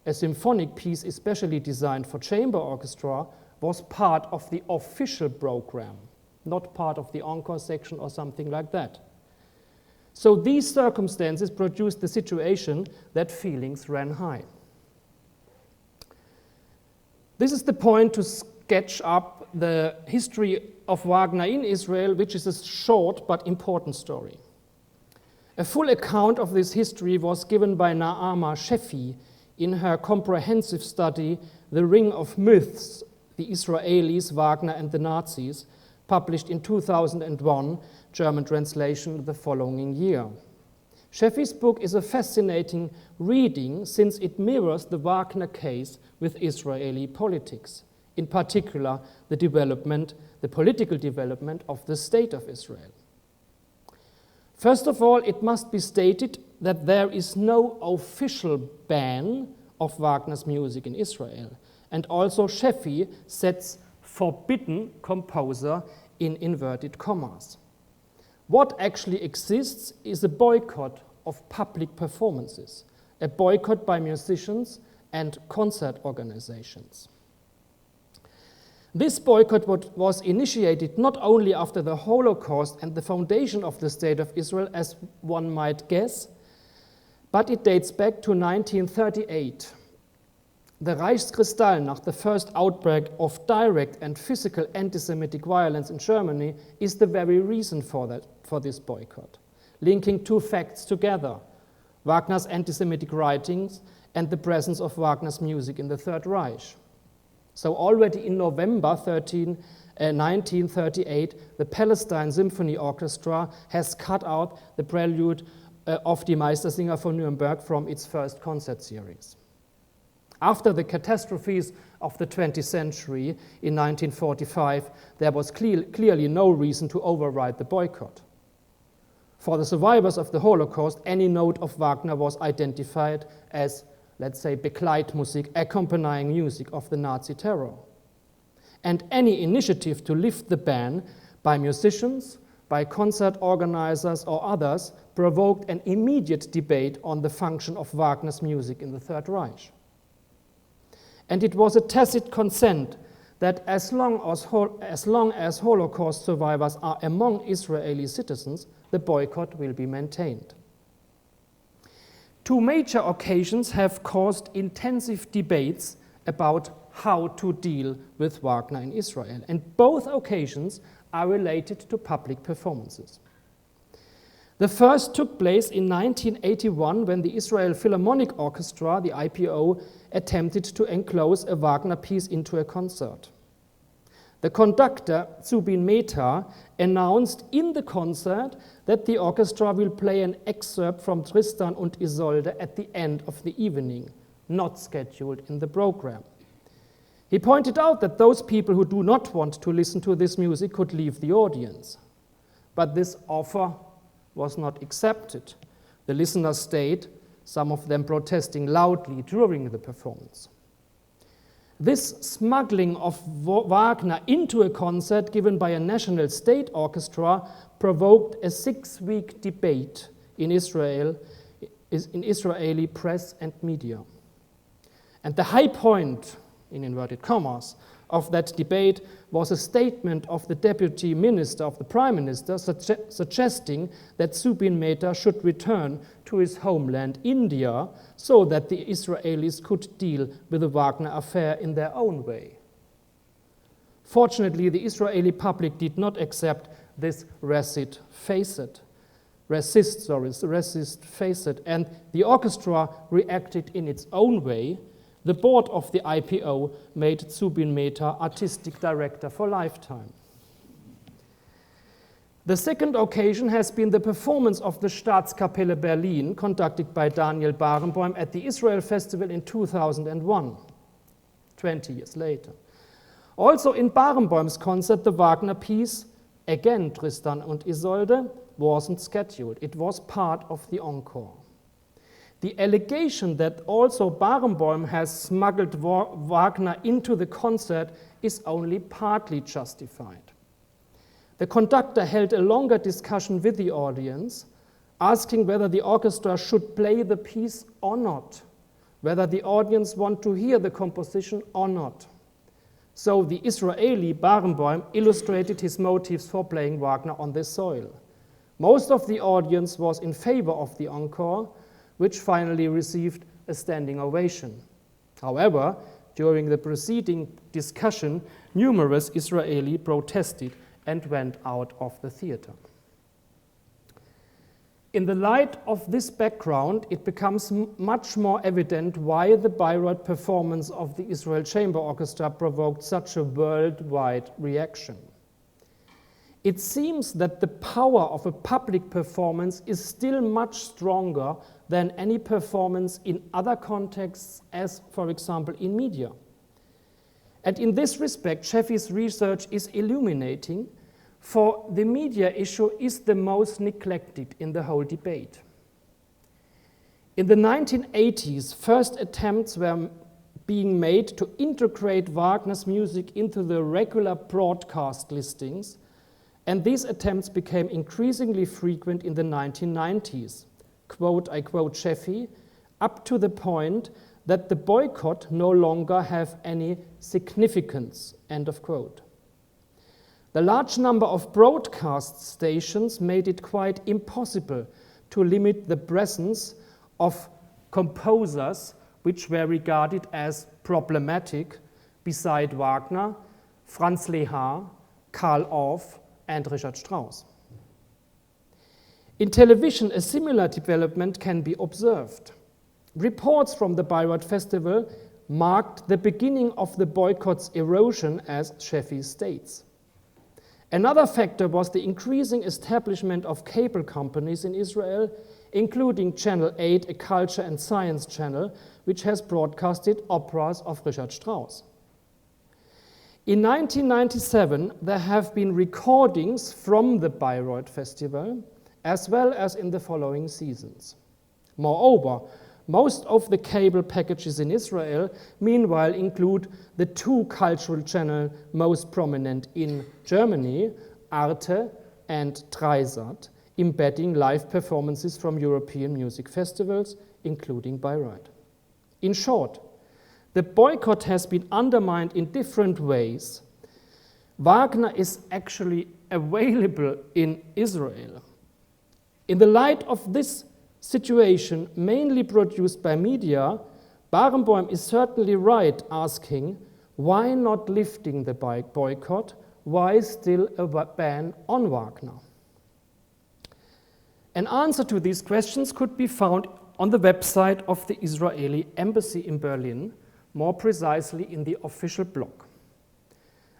a symphonic piece especially designed for chamber orchestra, was part of the official program, not part of the encore section or something like that. So these circumstances produced the situation that feelings ran high. This is the point to sketch up the history of Wagner in Israel, which is a short but important story. A full account of this history was given by Naama Sheffi in her comprehensive study, The Ring of Myths, the Israelis, Wagner and the Nazis, published in 2001, German translation the following year. Sheffi's book is a fascinating reading since it mirrors the Wagner case with Israeli politics, in particular the political development of the State of Israel. First of all, it must be stated that there is no official ban of Wagner's music in Israel, and also Sheffi sets forbidden composer in inverted commas. What actually exists is a boycott of public performances, a boycott by musicians and concert organizations. This boycott was initiated not only after the Holocaust and the foundation of the State of Israel, as one might guess, but it dates back to 1938. The Reichskristallnacht, the first outbreak of direct and physical anti-Semitic violence in Germany, is the very reason for this boycott, linking two facts together: Wagner's anti-Semitic writings and the presence of Wagner's music in the Third Reich. So already in November 1938, the Palestine Symphony Orchestra has cut out the prelude of Die Meistersinger von Nürnberg from its first concert series. After the catastrophes of the 20th century in 1945, there was clearly no reason to override the boycott. For the survivors of the Holocaust, any note of Wagner was identified as, let's say, Begleitmusik, accompanying music of the Nazi terror. And any initiative to lift the ban by musicians, by concert organizers or others provoked an immediate debate on the function of Wagner's music in the Third Reich. And it was a tacit consent that as long as Holocaust survivors are among Israeli citizens, the boycott will be maintained. Two major occasions have caused intensive debates about how to deal with Wagner in Israel, and both occasions are related to public performances. The first took place in 1981 when the Israel Philharmonic Orchestra, the IPO, attempted to enclose a Wagner piece into a concert. The conductor, Zubin Mehta, announced in the concert that the orchestra will play an excerpt from Tristan und Isolde at the end of the evening, not scheduled in the program. He pointed out that those people who do not want to listen to this music could leave the audience. But this offer was not accepted. The listeners stayed, some of them protesting loudly during the performance. This smuggling of Wagner into a concert given by a national state orchestra provoked a 6-week debate in Israel, in Israeli press and media. And the high point, in inverted commas, of that debate was a statement of the deputy minister of the prime minister suggesting that Zubin Mehta should return to his homeland, India, so that the Israelis could deal with the Wagner affair in their own way. Fortunately, the Israeli public did not accept this racist facet, and the orchestra reacted in its own way. The board of the IPO made Zubin Mehta artistic director for lifetime. The second occasion has been the performance of the Staatskapelle Berlin, conducted by Daniel Barenboim at the Israel Festival in 2001, 20 years later. Also in Barenboim's concert, the Wagner piece, again Tristan und Isolde, wasn't scheduled. It was part of the encore. The allegation that also Barenboim has smuggled Wagner into the concert is only partly justified. The conductor held a longer discussion with the audience, asking whether the orchestra should play the piece or not, whether the audience want to hear the composition or not. So the Israeli Barenboim illustrated his motives for playing Wagner on this soil. Most of the audience was in favor of the encore, which finally received a standing ovation. However, during the preceding discussion, numerous Israelis protested and went out of the theater. In the light of this background, it becomes much more evident why the Bayreuth performance of the Israel Chamber Orchestra provoked such a worldwide reaction. It seems that the power of a public performance is still much stronger than any performance in other contexts, as, for example, in media. And in this respect, Sheffy's research is illuminating, for the media issue is the most neglected in the whole debate. In the 1980s, first attempts were being made to integrate Wagner's music into the regular broadcast listings, and these attempts became increasingly frequent in the 1990s. Quote, I quote Sheffy, up to the point that the boycott no longer have any significance, end of quote. The large number of broadcast stations made it quite impossible to limit the presence of composers which were regarded as problematic beside Wagner, Franz Lehár, Karl Orff, and Richard Strauss. In television, a similar development can be observed. Reports from the Bayreuth Festival marked the beginning of the boycott's erosion, as Sheffy states. Another factor was the increasing establishment of cable companies in Israel, including Channel 8, a culture and science channel, which has broadcasted operas of Richard Strauss. In 1997, there have been recordings from the Bayreuth Festival, as well as in the following seasons. Moreover, most of the cable packages in Israel, meanwhile, include the two cultural channels most prominent in Germany, Arte and Dreisat, embedding live performances from European music festivals, including Bayreuth. In short, the boycott has been undermined in different ways. Wagner is actually available in Israel. In the light of this situation mainly produced by media, Barenboim is certainly right asking, why not lifting the boycott? Why still a ban on Wagner? An answer to these questions could be found on the website of the Israeli embassy in Berlin, more precisely in the official blog.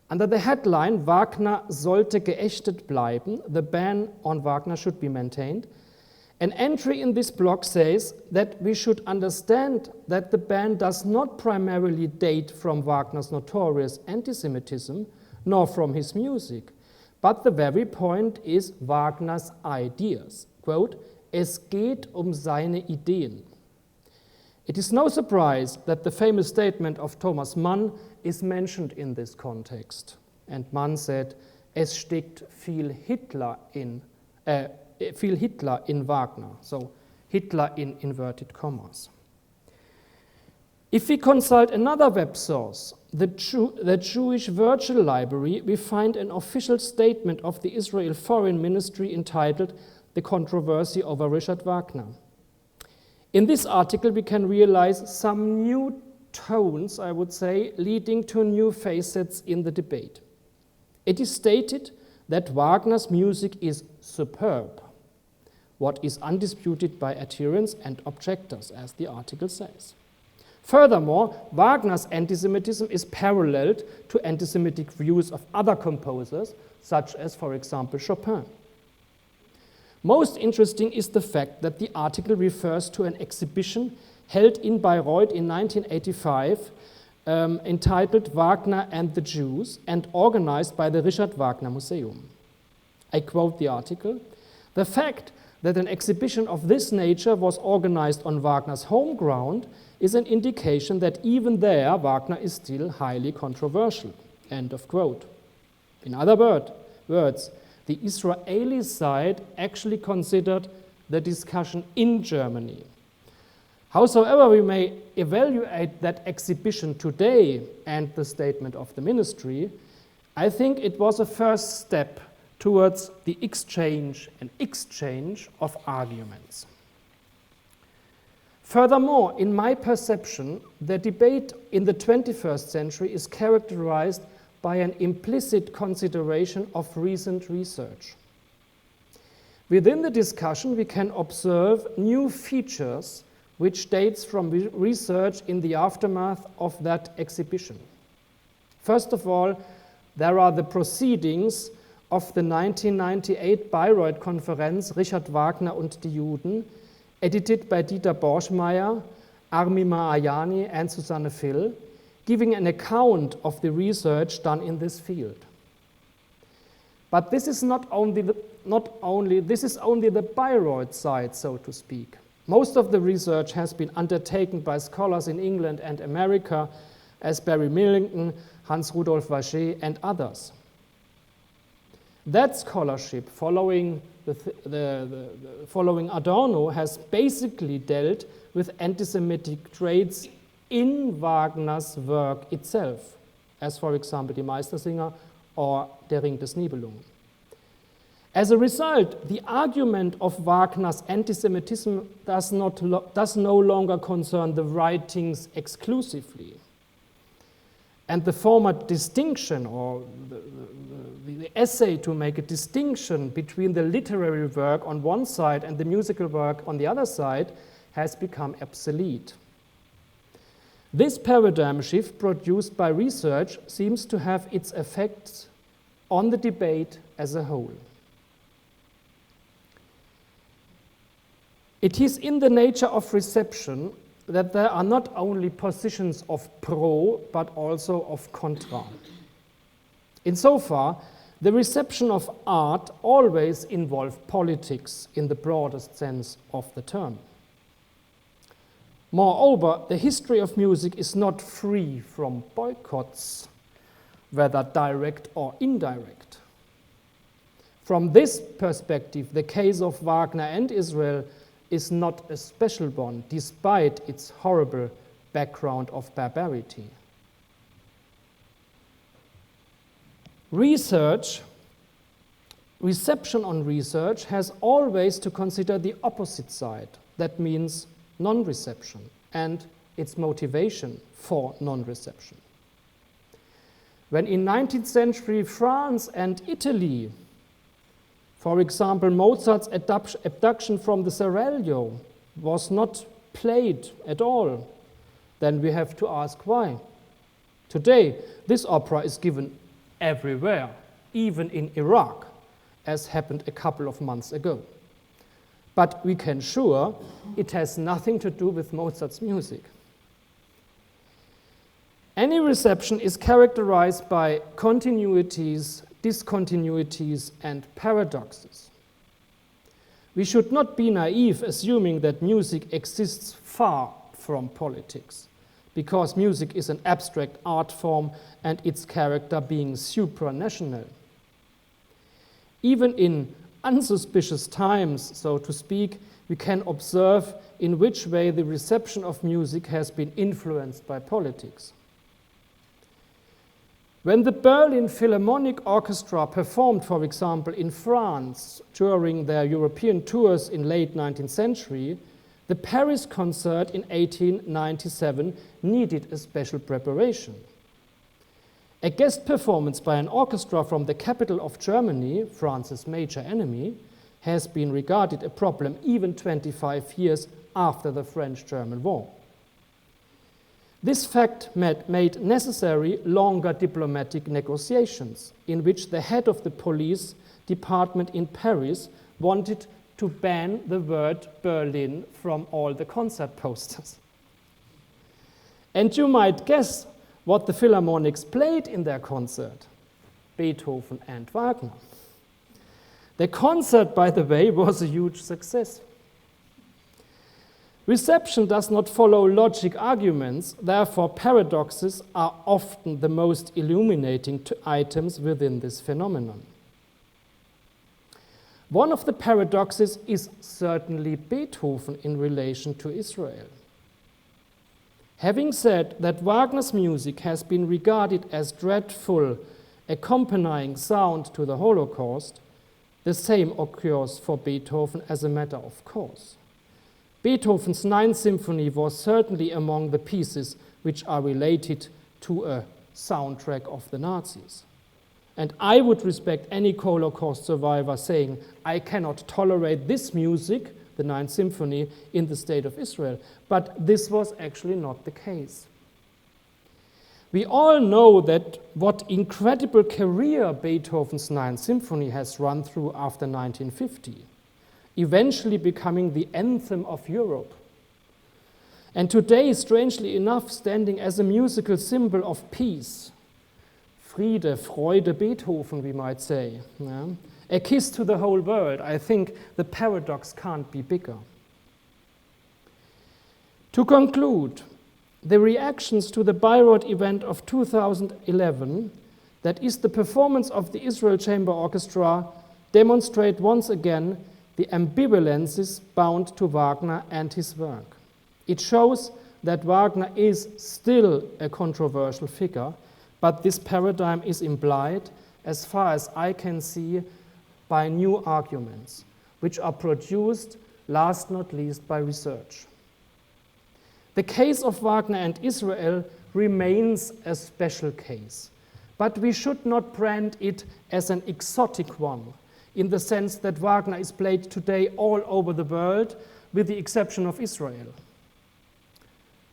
Under the headline, Wagner sollte geächtet bleiben, the ban on Wagner should be maintained, an entry in this blog says that we should understand that the ban does not primarily date from Wagner's notorious anti-Semitism, nor from his music, but the very point is Wagner's ideas. Quote, es geht seine Ideen. It is no surprise that the famous statement of Thomas Mann is mentioned in this context. And Mann said, es steckt viel Hitler in Wagner, so Hitler in inverted commas. If we consult another web source, the Jewish Virtual Library, we find an official statement of the Israel Foreign Ministry entitled The Controversy over Richard Wagner. In this article, we can realize some new tones, I would say, leading to new facets in the debate. It is stated that Wagner's music is superb, what is undisputed by adherents and objectors, as the article says. Furthermore, Wagner's anti-Semitism is paralleled to anti-Semitic views of other composers, such as, for example, Chopin. Most interesting is the fact that the article refers to an exhibition held in Bayreuth in 1985 entitled Wagner and the Jews and organized by the Richard Wagner Museum. I quote the article, "The fact that an exhibition of this nature was organized on Wagner's home ground is an indication that even there Wagner is still highly controversial." End of quote. In other words, the Israeli side actually considered the discussion in Germany. Howsoever we may evaluate that exhibition today and the statement of the ministry, I think it was a first step towards the exchange of arguments. Furthermore, in my perception, the debate in the 21st century is characterized by an implicit consideration of recent research. Within the discussion, we can observe new features which dates from research in the aftermath of that exhibition. First of all, there are the proceedings of the 1998 Bayreuth Conference Richard Wagner und die Juden, edited by Dieter Borschmeier, Armi Mahayani, and Susanne Phil, giving an account of the research done in this field. But this is only the Bayreuth side, so to speak. Most of the research has been undertaken by scholars in England and America, as Barry Millington, Hans Rudolf Vacher, and others. That scholarship, following Adorno, has basically dealt with anti-Semitic traits in Wagner's work itself, as for example die Meistersinger or Der Ring des Nibelungen. As a result, the argument of Wagner's anti-Semitism does no longer concern the writings exclusively. And the former distinction, or the essay to make a distinction between the literary work on one side and the musical work on the other side, has become obsolete. This paradigm shift produced by research seems to have its effects on the debate as a whole. It is in the nature of reception that there are not only positions of pro, but also of contra. Insofar, the reception of art always involves politics in the broadest sense of the term. Moreover, the history of music is not free from boycotts, whether direct or indirect. From this perspective, the case of Wagner and Israel is not a special one, despite its horrible background of barbarity. Reception on research has always to consider the opposite side, that means non-reception and its motivation for non-reception. When in 19th century France and Italy, for example, Mozart's abduction from the Seraglio was not played at all, then we have to ask why. Today, this opera is given everywhere, even in Iraq, as happened a couple of months ago. But we can sure it has nothing to do with Mozart's music. Any reception is characterized by continuities, discontinuities, and paradoxes. We should not be naive assuming that music exists far from politics, because music is an abstract art form and its character being supranational. Even in unsuspicious times, so to speak, we can observe in which way the reception of music has been influenced by politics. When the Berlin Philharmonic Orchestra performed, for example, in France during their European tours in late 19th century, the Paris concert in 1897 needed a special preparation. A guest performance by an orchestra from the capital of Germany, France's major enemy, has been regarded a problem even 25 years after the French-German War. This fact made necessary longer diplomatic negotiations, in which the head of the police department in Paris wanted to ban the word Berlin from all the concert posters. And you might guess what the Philharmonics played in their concert: Beethoven and Wagner. The concert, by the way, was a huge success. Reception does not follow logic arguments, therefore paradoxes are often the most illuminating items within this phenomenon. One of the paradoxes is certainly Beethoven in relation to Israel. Having said that Wagner's music has been regarded as dreadful, accompanying sound to the Holocaust, the same occurs for Beethoven as a matter of course. Beethoven's Ninth Symphony was certainly among the pieces which are related to a soundtrack of the Nazis. And I would respect any Holocaust survivor saying, I cannot tolerate this music, the Ninth Symphony, in the state of Israel. But this was actually not the case. We all know that what incredible career Beethoven's Ninth Symphony has run through after 1950. Eventually becoming the anthem of Europe. And today, strangely enough, standing as a musical symbol of peace. Friede, Freude, Beethoven, we might say. Yeah? A kiss to the whole world. I think the paradox can't be bigger. To conclude, the reactions to the Bayreuth event of 2011, that is the performance of the Israel Chamber Orchestra, demonstrate once again the ambivalences bound to Wagner and his work. It shows that Wagner is still a controversial figure, but this paradigm is implied, as far as I can see, by new arguments, which are produced, last not least, by research. The case of Wagner and Israel remains a special case, but we should not brand it as an exotic one, in the sense that Wagner is played today all over the world, with the exception of Israel.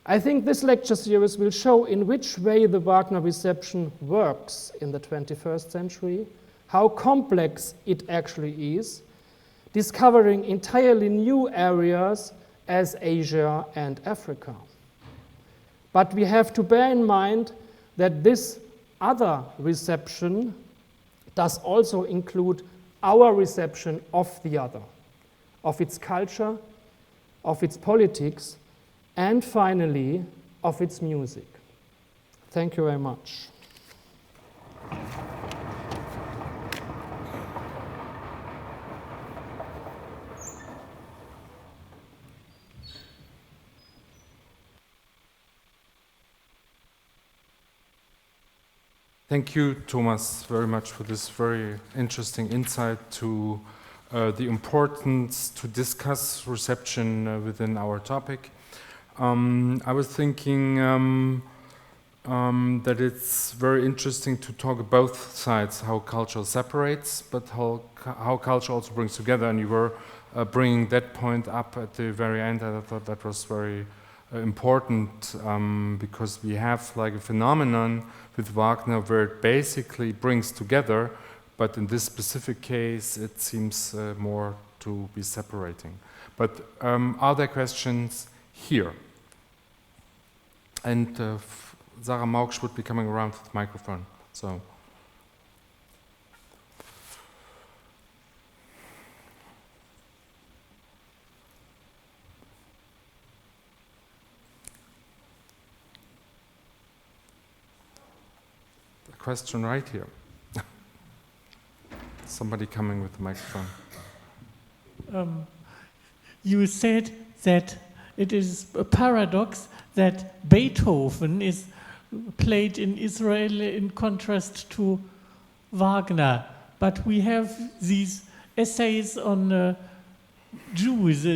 I think this lecture series will show in which way the Wagner reception works in the 21st century, how complex it actually is, discovering entirely new areas as Asia and Africa. But we have to bear in mind that this other reception does also include our reception of the other, of its culture, of its politics, and finally, of its music. Thank you very much. Thank you, Thomas, very much for this very interesting insight to the importance to discuss reception within our topic. I was thinking that it's very interesting to talk both sides, how culture separates, but how culture also brings together, and you were bringing that point up at the very end. I thought that was very important, because we have like a phenomenon with Wagner where it basically brings together, but in this specific case it seems more to be separating. But are there questions here? And Sarah Maucksch would be coming around with the microphone. So. The question right here. Somebody coming with the microphone. You said that it is a paradox that Beethoven is played in Israel in contrast to Wagner, but we have these essays on Jews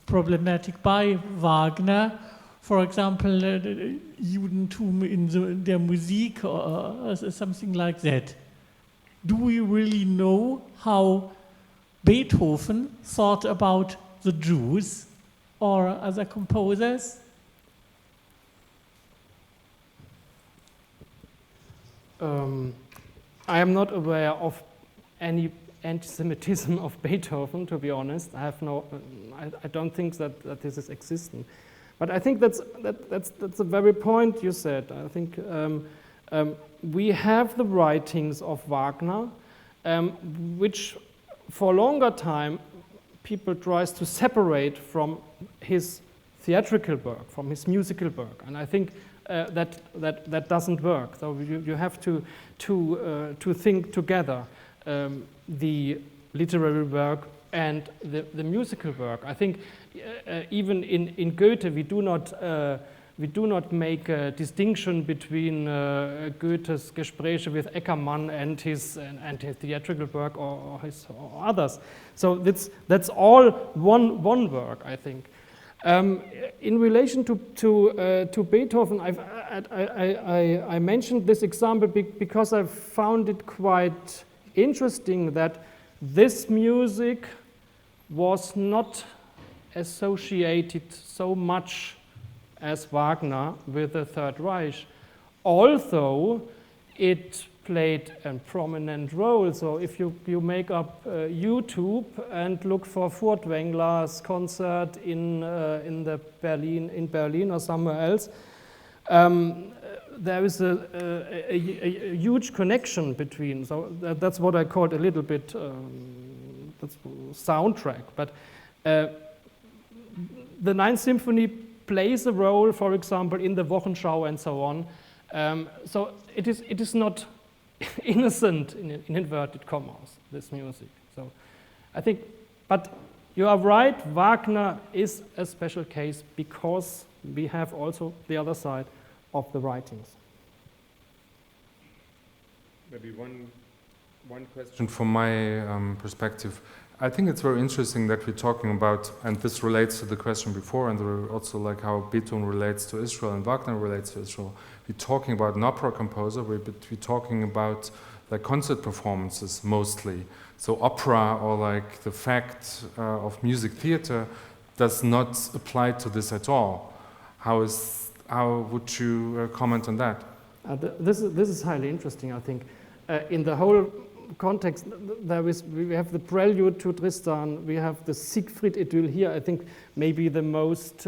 problematic by Wagner, for example, Judentum in der Musik or something like that. Do we really know how Beethoven thought about the Jews or other composers? I am not aware of any anti-Semitism of Beethoven, to be honest. I don't think that this is existent. But I think that's the very point you said. I think we have the writings of Wagner, which for a longer time people tries to separate from his theatrical work, from his musical work, and I think that doesn't work. So you have to think together the literary work and the musical work. I think even in Goethe we do not make a distinction between Goethe's Gespräche with Eckermann and his theatrical work or others. So that's all one work, I think. In relation to Beethoven, I mentioned this example because I found it quite interesting that this music was not associated so much as Wagner with the Third Reich, although it played a prominent role. So if you make up YouTube and look for Furtwängler's concert in Berlin or somewhere else, there is a huge connection between. So that's what I called a little bit that's soundtrack. But the Ninth Symphony plays a role, for example, in the Wochenschau and so on. So it is not innocent in inverted commas, this music. So I think, but you are right, Wagner is a special case because we have also the other side of the writings. Maybe one question from my perspective. I think it's very interesting that we're talking about, and this relates to the question before, and also like how Beethoven relates to Israel and Wagner relates to Israel. We're talking about an opera composer, we're talking about like concert performances mostly. So opera, or like the fact of music theater, does not apply to this at all. How would you comment on that? This is highly interesting, I think. In the whole context, we have the prelude to Tristan, we have the Siegfried idyll here. I think maybe the most,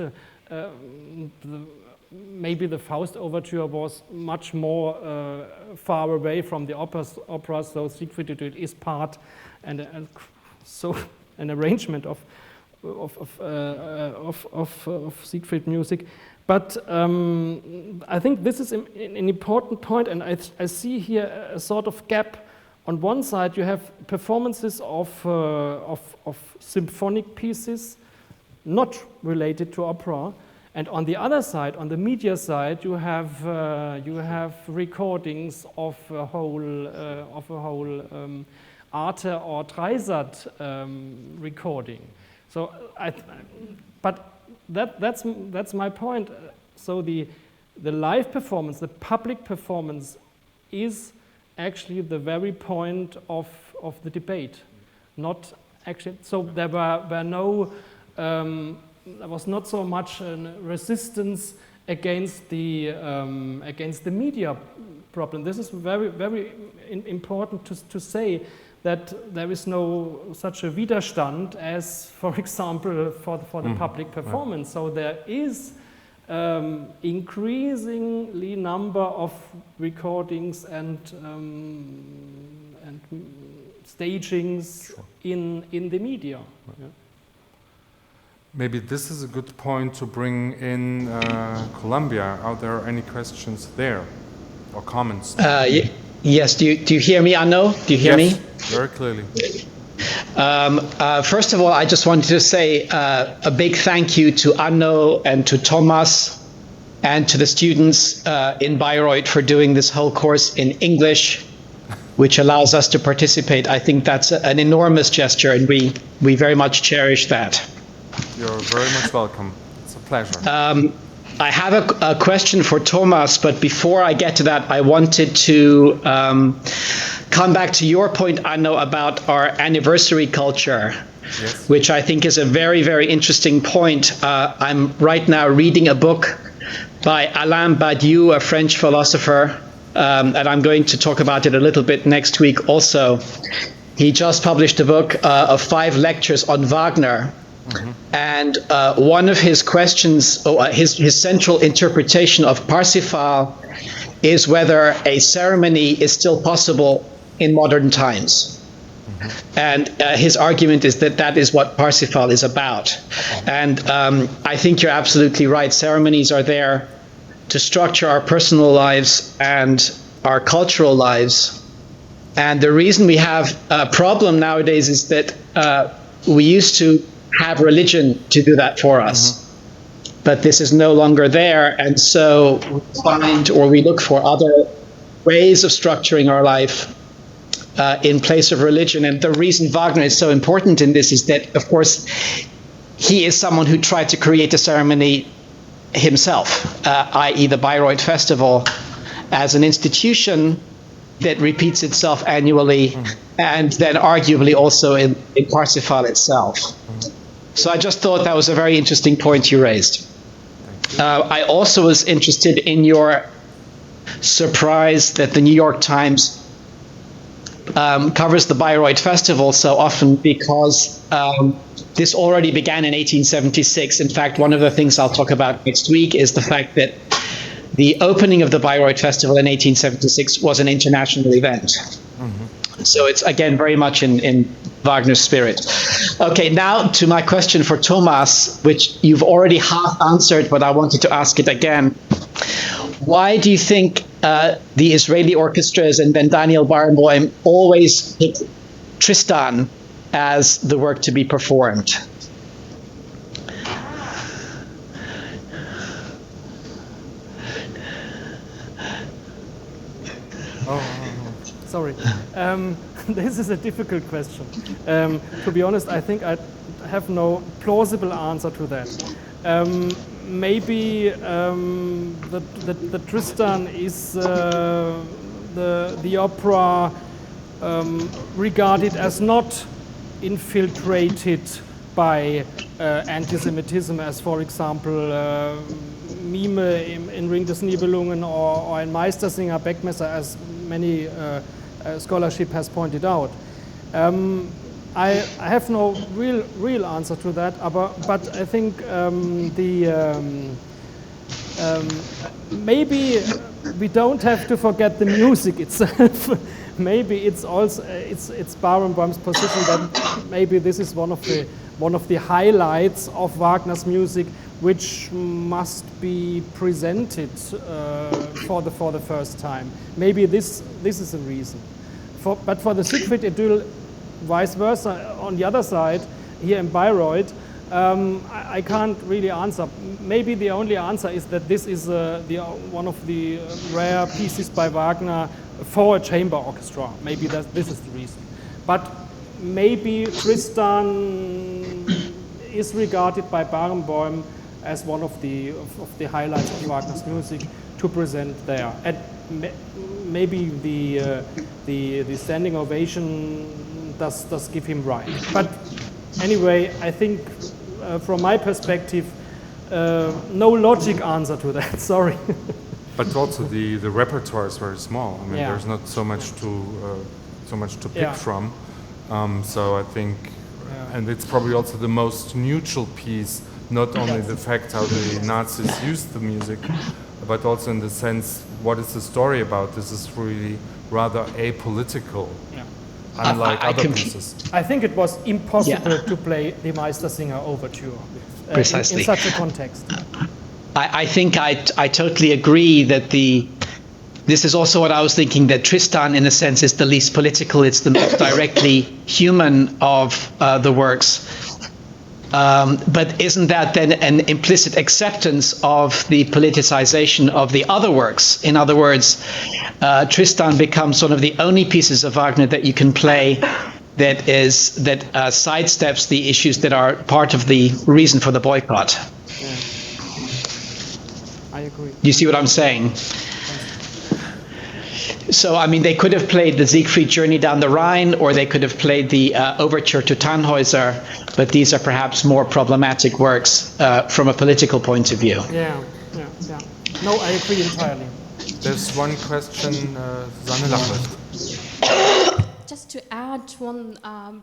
maybe the Faust overture was much more far away from the opera, so Siegfried idyll is part and so an arrangement of Siegfried music. But I think this is an important point, and I see here a sort of gap. On one side, you have performances of symphonic pieces not related to opera, and on the other side, on the media side, you have recordings of a whole Arte or Dreisat recording. So, but that's my point. So the live performance, the public performance, is actually the very point of the debate. Not actually. So there was not so much resistance against the media problem. This is very, very important to say, that there is no such a Widerstand as, for example, for the public performance. So there is increasingly number of recordings and stagings in the media. Yeah. Maybe this is a good point to bring in Colombia. Are there any questions there or comments? Yes, do you hear me, Anno? Do you hear me? Very clearly. First of all, I just wanted to say a big thank you to Anno and to Thomas and to the students in Bayreuth for doing this whole course in English, which allows us to participate. I think that's an enormous gesture, and we very much cherish that. You're very much welcome. It's a pleasure. I have a question for Thomas, but before I get to that, I wanted to come back to your point, Anno, about our anniversary culture, yes, which I think is a very, very interesting point. I'm right now reading a book by Alain Badiou, a French philosopher, and I'm going to talk about it a little bit next week also. He just published a book of 5 lectures on Wagner. Mm-hmm. And one of his questions, his central interpretation of Parsifal, is whether a ceremony is still possible in modern times. Mm-hmm. And his argument is that that is what Parsifal is about. And I think you're absolutely right. Ceremonies are there to structure our personal lives and our cultural lives. And the reason we have a problem nowadays is that we used to have religion to do that for us. Mm-hmm. But this is no longer there, and so we look for other ways of structuring our life in place of religion. And the reason Wagner is so important in this is that, of course, he is someone who tried to create a ceremony himself, i.e. the Bayreuth Festival, as an institution that repeats itself annually, and then arguably also in Parsifal itself. So I just thought that was a very interesting point you raised. I also was interested in your surprise that the New York Times covers the Bayreuth Festival so often, because this already began in 1876. In fact, one of the things I'll talk about next week is the fact that the opening of the Bayreuth Festival in 1876 was an international event. Mm-hmm. So it's, again, very much in Wagner's spirit. Okay, now to my question for Thomas, which you've already half answered, but I wanted to ask it again. Why do you think the Israeli orchestras and then Daniel Barenboim always pick Tristan as the work to be performed? Sorry. This is a difficult question. To be honest, I think I have no plausible answer to that. Maybe the Tristan is the opera regarded as not infiltrated by anti-Semitism, as, for example, Mime in Ring des Nibelungen or in Meistersinger Beckmesser, as many scholarship has pointed out. I have no real answer to that, but I think maybe we don't have to forget the music itself. Maybe it's also it's Barenboim's position that maybe this is one of the highlights of Wagner's music, which must be presented for the first time. Maybe this is a reason. But for the Siegfried Idyll, vice versa, on the other side, here in Bayreuth, I can't really answer. Maybe the only answer is that this is one of the rare pieces by Wagner for a chamber orchestra. Maybe this is the reason. but maybe Tristan is regarded by Barenboim as one of the highlights of Wagner's music to present there. And maybe the standing ovation does give him right. But anyway, I think from my perspective, no logic answer to that. Sorry. But also the repertoire is very small. I mean, Yeah. there's not so much to pick Yeah. from. So I think, and it's probably also the most neutral piece. Not only the fact how the Nazis used the music, but also in the sense, what is the story about? This is really rather apolitical, unlike other pieces. I think it was impossible to play the Meistersinger Overture Precisely. in such a context. I think I totally agree that this is also what I was thinking, that Tristan, in a sense, is the least political. It's the most directly human of the works. But isn't that then an implicit acceptance of the politicization of the other works? In other words, Tristan becomes one of the only pieces of Wagner that you can play that sidesteps the issues that are part of the reason for the boycott. Yeah. I agree. You see what I'm saying? So, I mean, they could have played the Siegfried Journey down the Rhine, or they could have played the Overture to Tannhäuser, but these are perhaps more problematic works from a political point of view. Yeah. No, I agree entirely. There's one question, Susanne Lachert. Just to add one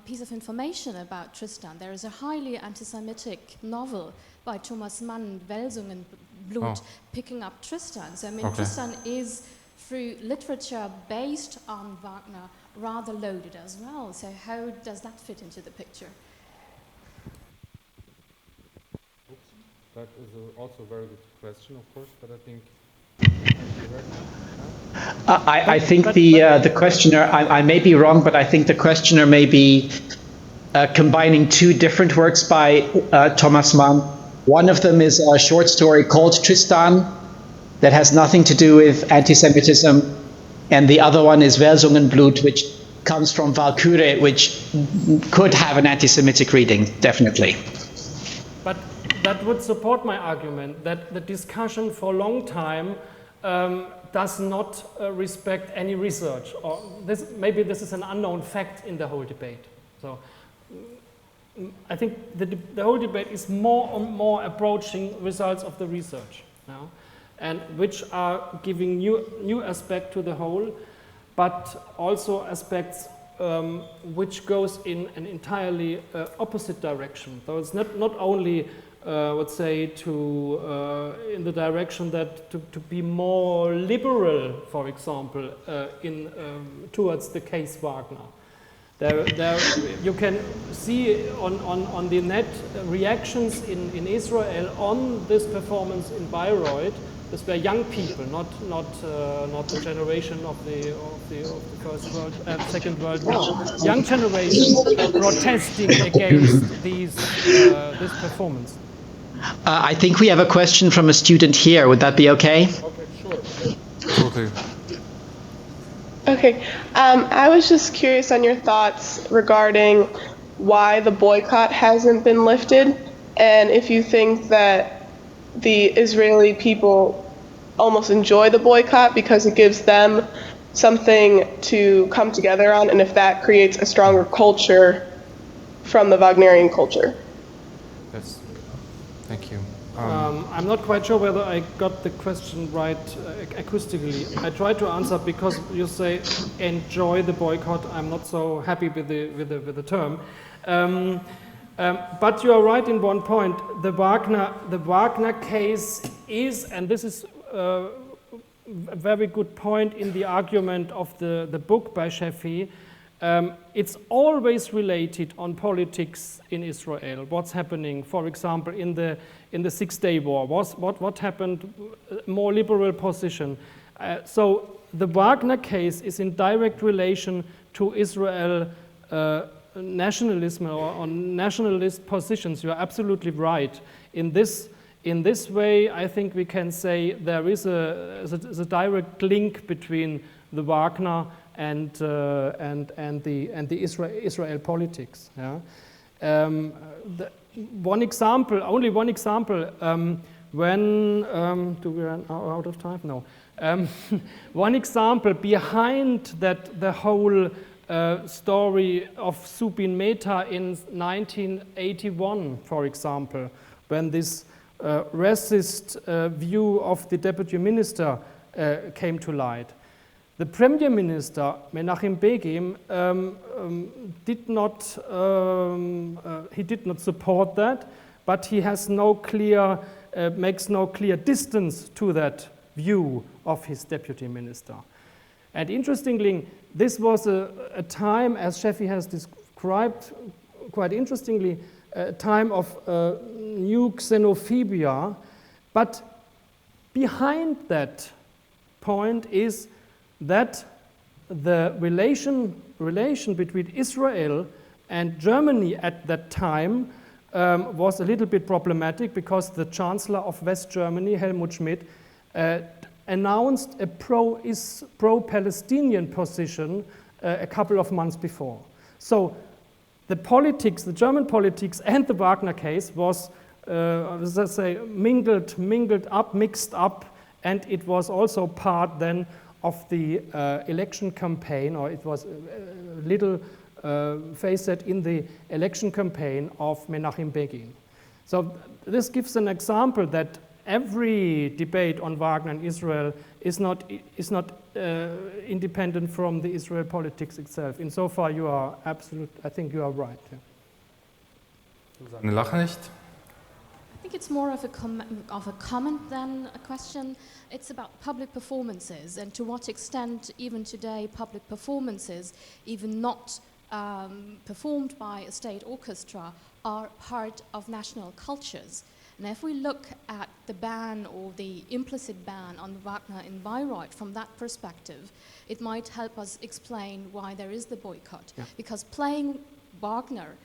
piece of information about Tristan, there is a highly anti-Semitic novel by Thomas Mann, Welsungen Blut, picking up Tristan. So, I mean, Tristan is, through literature based on Wagner, rather loaded as well. So how does that fit into the picture? That is also a very good question, of course, but I think... I think the questioner, I may be wrong, but I think the questioner may be combining two different works by Thomas Mann. One of them is a short story called Tristan, that has nothing to do with anti-Semitism, and the other one is Welsungen Blut, which comes from Walküre, which could have an anti-Semitic reading, definitely. But that would support my argument that the discussion for a long time does not respect any research, or maybe this is an unknown fact in the whole debate. So I think the whole debate is more and more approaching results of the research now, and which are giving new aspect to the whole, but also aspects which goes in an entirely opposite direction. So it's not only, let's say, in the direction that to be more liberal, for example, towards the case Wagner. There you can see on the net reactions in Israel on this performance in Bayreuth. These were young people, not the generation of the Second World War. Young generation protesting against this performance. I think we have a question from a student here. Would that be okay? Okay, sure. Okay. Okay, I was just curious on your thoughts regarding why the boycott hasn't been lifted, and if you think that the Israeli people almost enjoy the boycott because it gives them something to come together on, and if that creates a stronger culture from the Wagnerian culture. Yes, thank you. I'm not quite sure whether I got the question right acoustically. I tried to answer because you say enjoy the boycott. I'm not so happy with the term. But you are right in one point. The Wagner case is, and this is a very good point in the argument of the book by Sheffi, it's always related on politics in Israel. What's happening, for example, in the 6 Day War? What happened? More liberal position. So the Wagner case is in direct relation to Israel nationalism or on nationalist positions. You are absolutely right. In this way, I think we can say there is a direct link between the Wagner and the Israel politics. Yeah? One example, only one example. When do we run out of time? No. One example behind that, the whole story of Zubin Mehta in 1981, for example, when this racist view of the deputy minister came to light. The Premier Minister, Menachem Begin, did not support that, but he has no clear, makes no clear distance to that view of his deputy minister. And interestingly, this was a time, as Sheffy has described quite interestingly, a time of new xenophobia, but behind that point is that the relation between Israel and Germany at that time was a little bit problematic, because the Chancellor of West Germany, Helmut Schmidt, announced a pro-Palestinian position a couple of months before. So the politics, the German politics and the Wagner case was, as I say, mingled up, mixed up, and it was also part then of the election campaign, or it was a little facet in the election campaign of Menachem Begin. So this gives an example that every debate on Wagner and Israel is not independent from the Israel politics itself. Insofar, you are absolute. I think you are right. Susanne, lach nicht. I think it's more of a comment than a question. It's about public performances, and to what extent even today public performances, even not performed by a state orchestra, are part of national cultures. And if we look at the ban, or the implicit ban on Wagner in Bayreuth from that perspective, it might help us explain why there is the boycott. Yeah. Because playing Wagner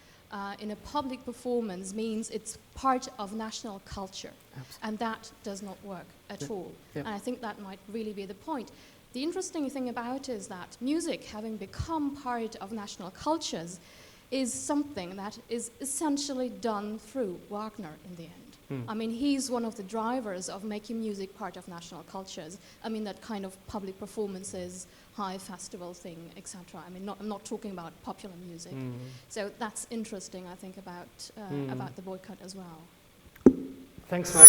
in a public performance means it's part of national culture. Absolutely. And that does not work at all. Yeah. And I think that might really be the point. The interesting thing about it is that music, having become part of national cultures, is something that is essentially done through Wagner in the end. I mean, he's one of the drivers of making music part of national cultures. I mean, that kind of public performances, high festival thing, etc. I mean, I'm not talking about popular music. So that's interesting, I think, about the boycott as well. Thanks, Mike.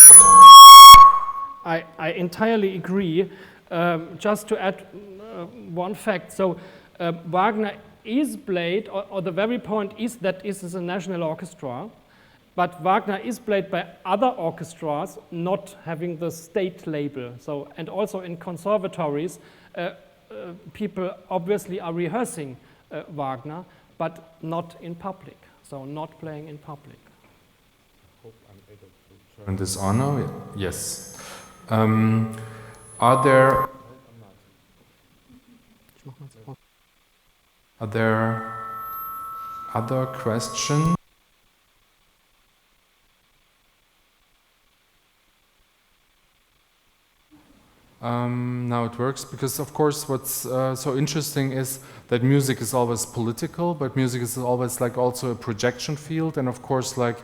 I entirely agree. Just to add one fact, so Wagner is played, or the very point is that it is a national orchestra, but Wagner is played by other orchestras not having the state label. So, and also in conservatories, people obviously are rehearsing Wagner, but not in public, so not playing in public. Hope I'm able to turn this on now. Yes. Are there other questions? Now it works, because of course what's so interesting is that music is always political, but music is always like also a projection field, and of course like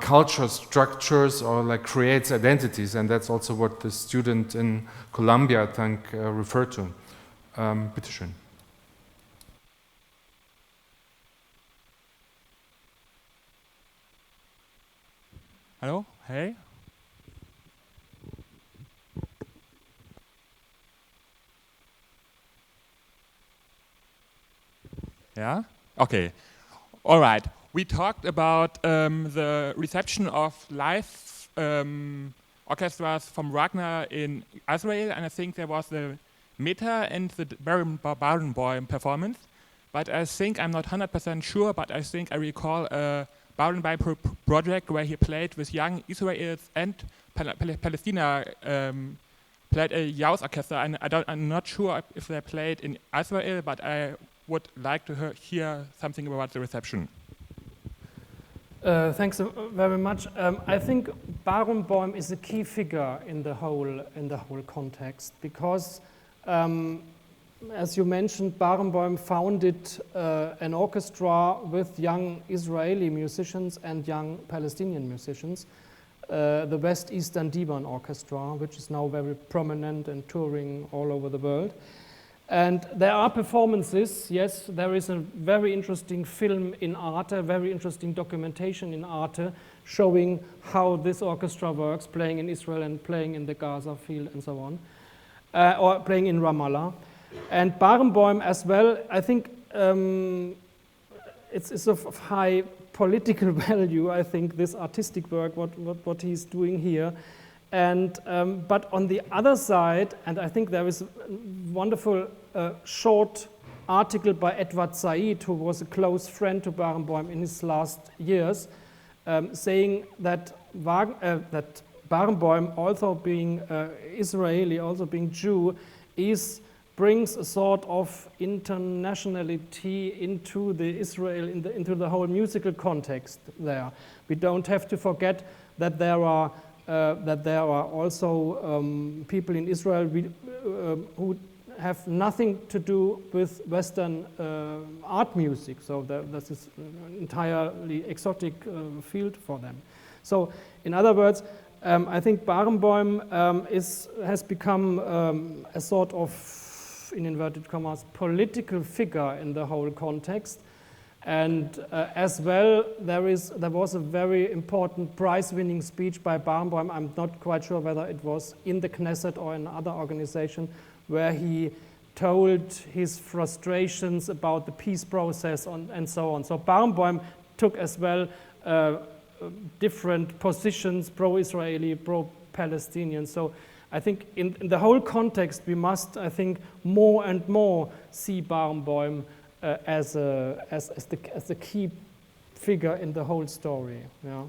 culture structures or like creates identities, and that's also what the student in Columbia, I think, referred to. Bitte schön. Hello? Hey? Yeah? Okay. All right. We talked about the reception of live orchestras from Wagner in Israel, and I think there was the Meta and the Barenboim performance. But I think, I'm not 100% sure, but I think I recall a Barenboim project where he played with young Israelis and Palestina, played a youth orchestra, and I'm not sure if they played in Israel, but I would like to hear something about the reception. Thanks very much. I think Barenboim is a key figure in the whole context, because as you mentioned, Barenboim founded an orchestra with young Israeli musicians and young Palestinian musicians, the West Eastern Divan Orchestra, which is now very prominent and touring all over the world. And there are performances, yes, there is a very interesting film in Arte, a very interesting documentation in Arte, showing how this orchestra works, playing in Israel and playing in the Gaza field and so on, or playing in Ramallah. And Barenboim as well, I think it's of high political value, I think, this artistic work, what he's doing here. And, but on the other side, and I think there is a wonderful short article by Edward Said, who was a close friend to Barenboim in his last years, saying that, that Barenboim, also being Israeli, also being Jew, brings a sort of internationality into the Israel, into the whole musical context there. We don't have to forget that there are also people in Israel who have nothing to do with Western art music. So this is an entirely exotic field for them. So in other words, I think Barenboim has become a sort of, in inverted commas, political figure in the whole context. And as well, there was a very important prize-winning speech by Barenboim. I'm not quite sure whether it was in the Knesset or in another organization, where he told his frustrations about the peace process and so on. So Barenboim took as well different positions, pro-Israeli, pro-Palestinian. So I think in the whole context, we must, I think, more and more see Barenboim as the key figure in the whole story. Yeah.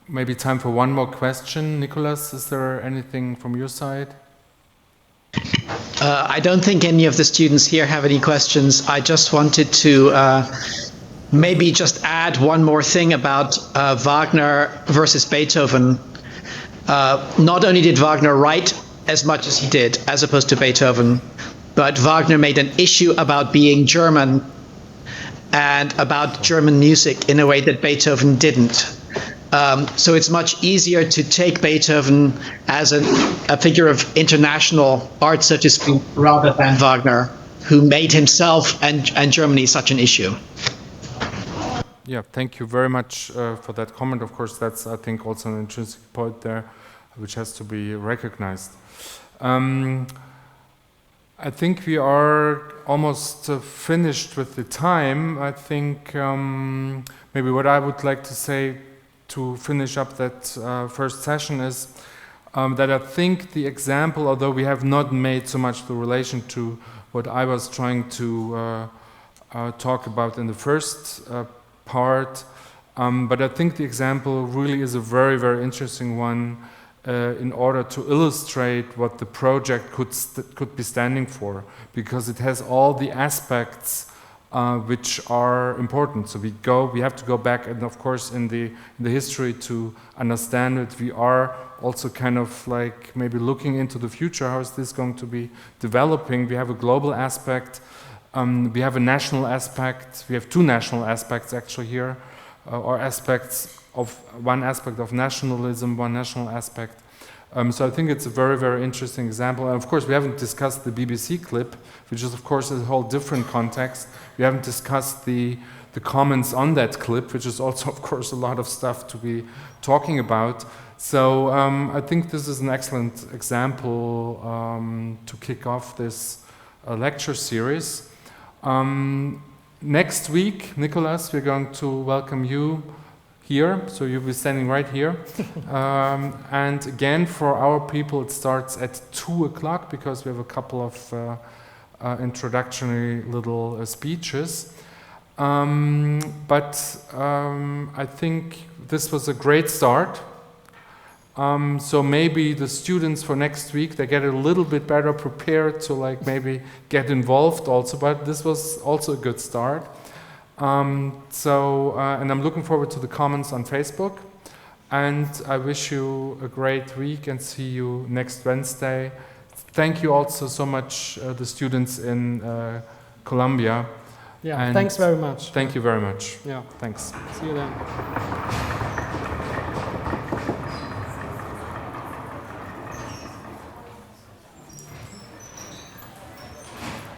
Maybe time for one more question. Nicholas, is there anything from your side? I don't think any of the students here have any questions. I just wanted to maybe just add one more thing about Wagner versus Beethoven. Not only did Wagner write as much as he did, as opposed to Beethoven, but Wagner made an issue about being German and about German music in a way that Beethoven didn't. So it's much easier to take Beethoven as a figure of international art, so to speak, rather than Wagner, who made himself and Germany such an issue. Yeah, thank you very much for that comment. Of course, that's, I think, also an intrinsic point there, which has to be recognized. I think we are almost finished with the time. I think maybe what I would like to say to finish up that first session is that I think the example, although we have not made so much the relation to what I was trying to talk about in the first part, but I think the example really is a very, very interesting one in order to illustrate what the project could be standing for, because it has all the aspects which are important. So we have to go back, and of course in the history to understand it. We are also kind of like maybe looking into the future. How is this going to be developing? We have a global aspect. We have a national aspect. We have two national aspects actually here, or aspects of one aspect of nationalism, one national aspect. So I think it's a very, very interesting example. And of course, we haven't discussed the BBC clip, which is of course a whole different context. We haven't discussed the comments on that clip, which is also of course a lot of stuff to be talking about. So I think this is an excellent example to kick off this lecture series. Next week, Nicholas, we're going to welcome you here, so you'll be standing right here. And again, for our people, it starts at 2 o'clock because we have a couple of introductory little speeches. But I think this was a great start. So maybe the students for next week, they get a little bit better prepared to like maybe get involved also, but this was also a good start. And I'm looking forward to the comments on Facebook. and I wish you a great week and see you next Wednesday. Thank you also so much, the students in Columbia. Yeah, and thanks very much. Thank you very much. Yeah. Thanks. See you then.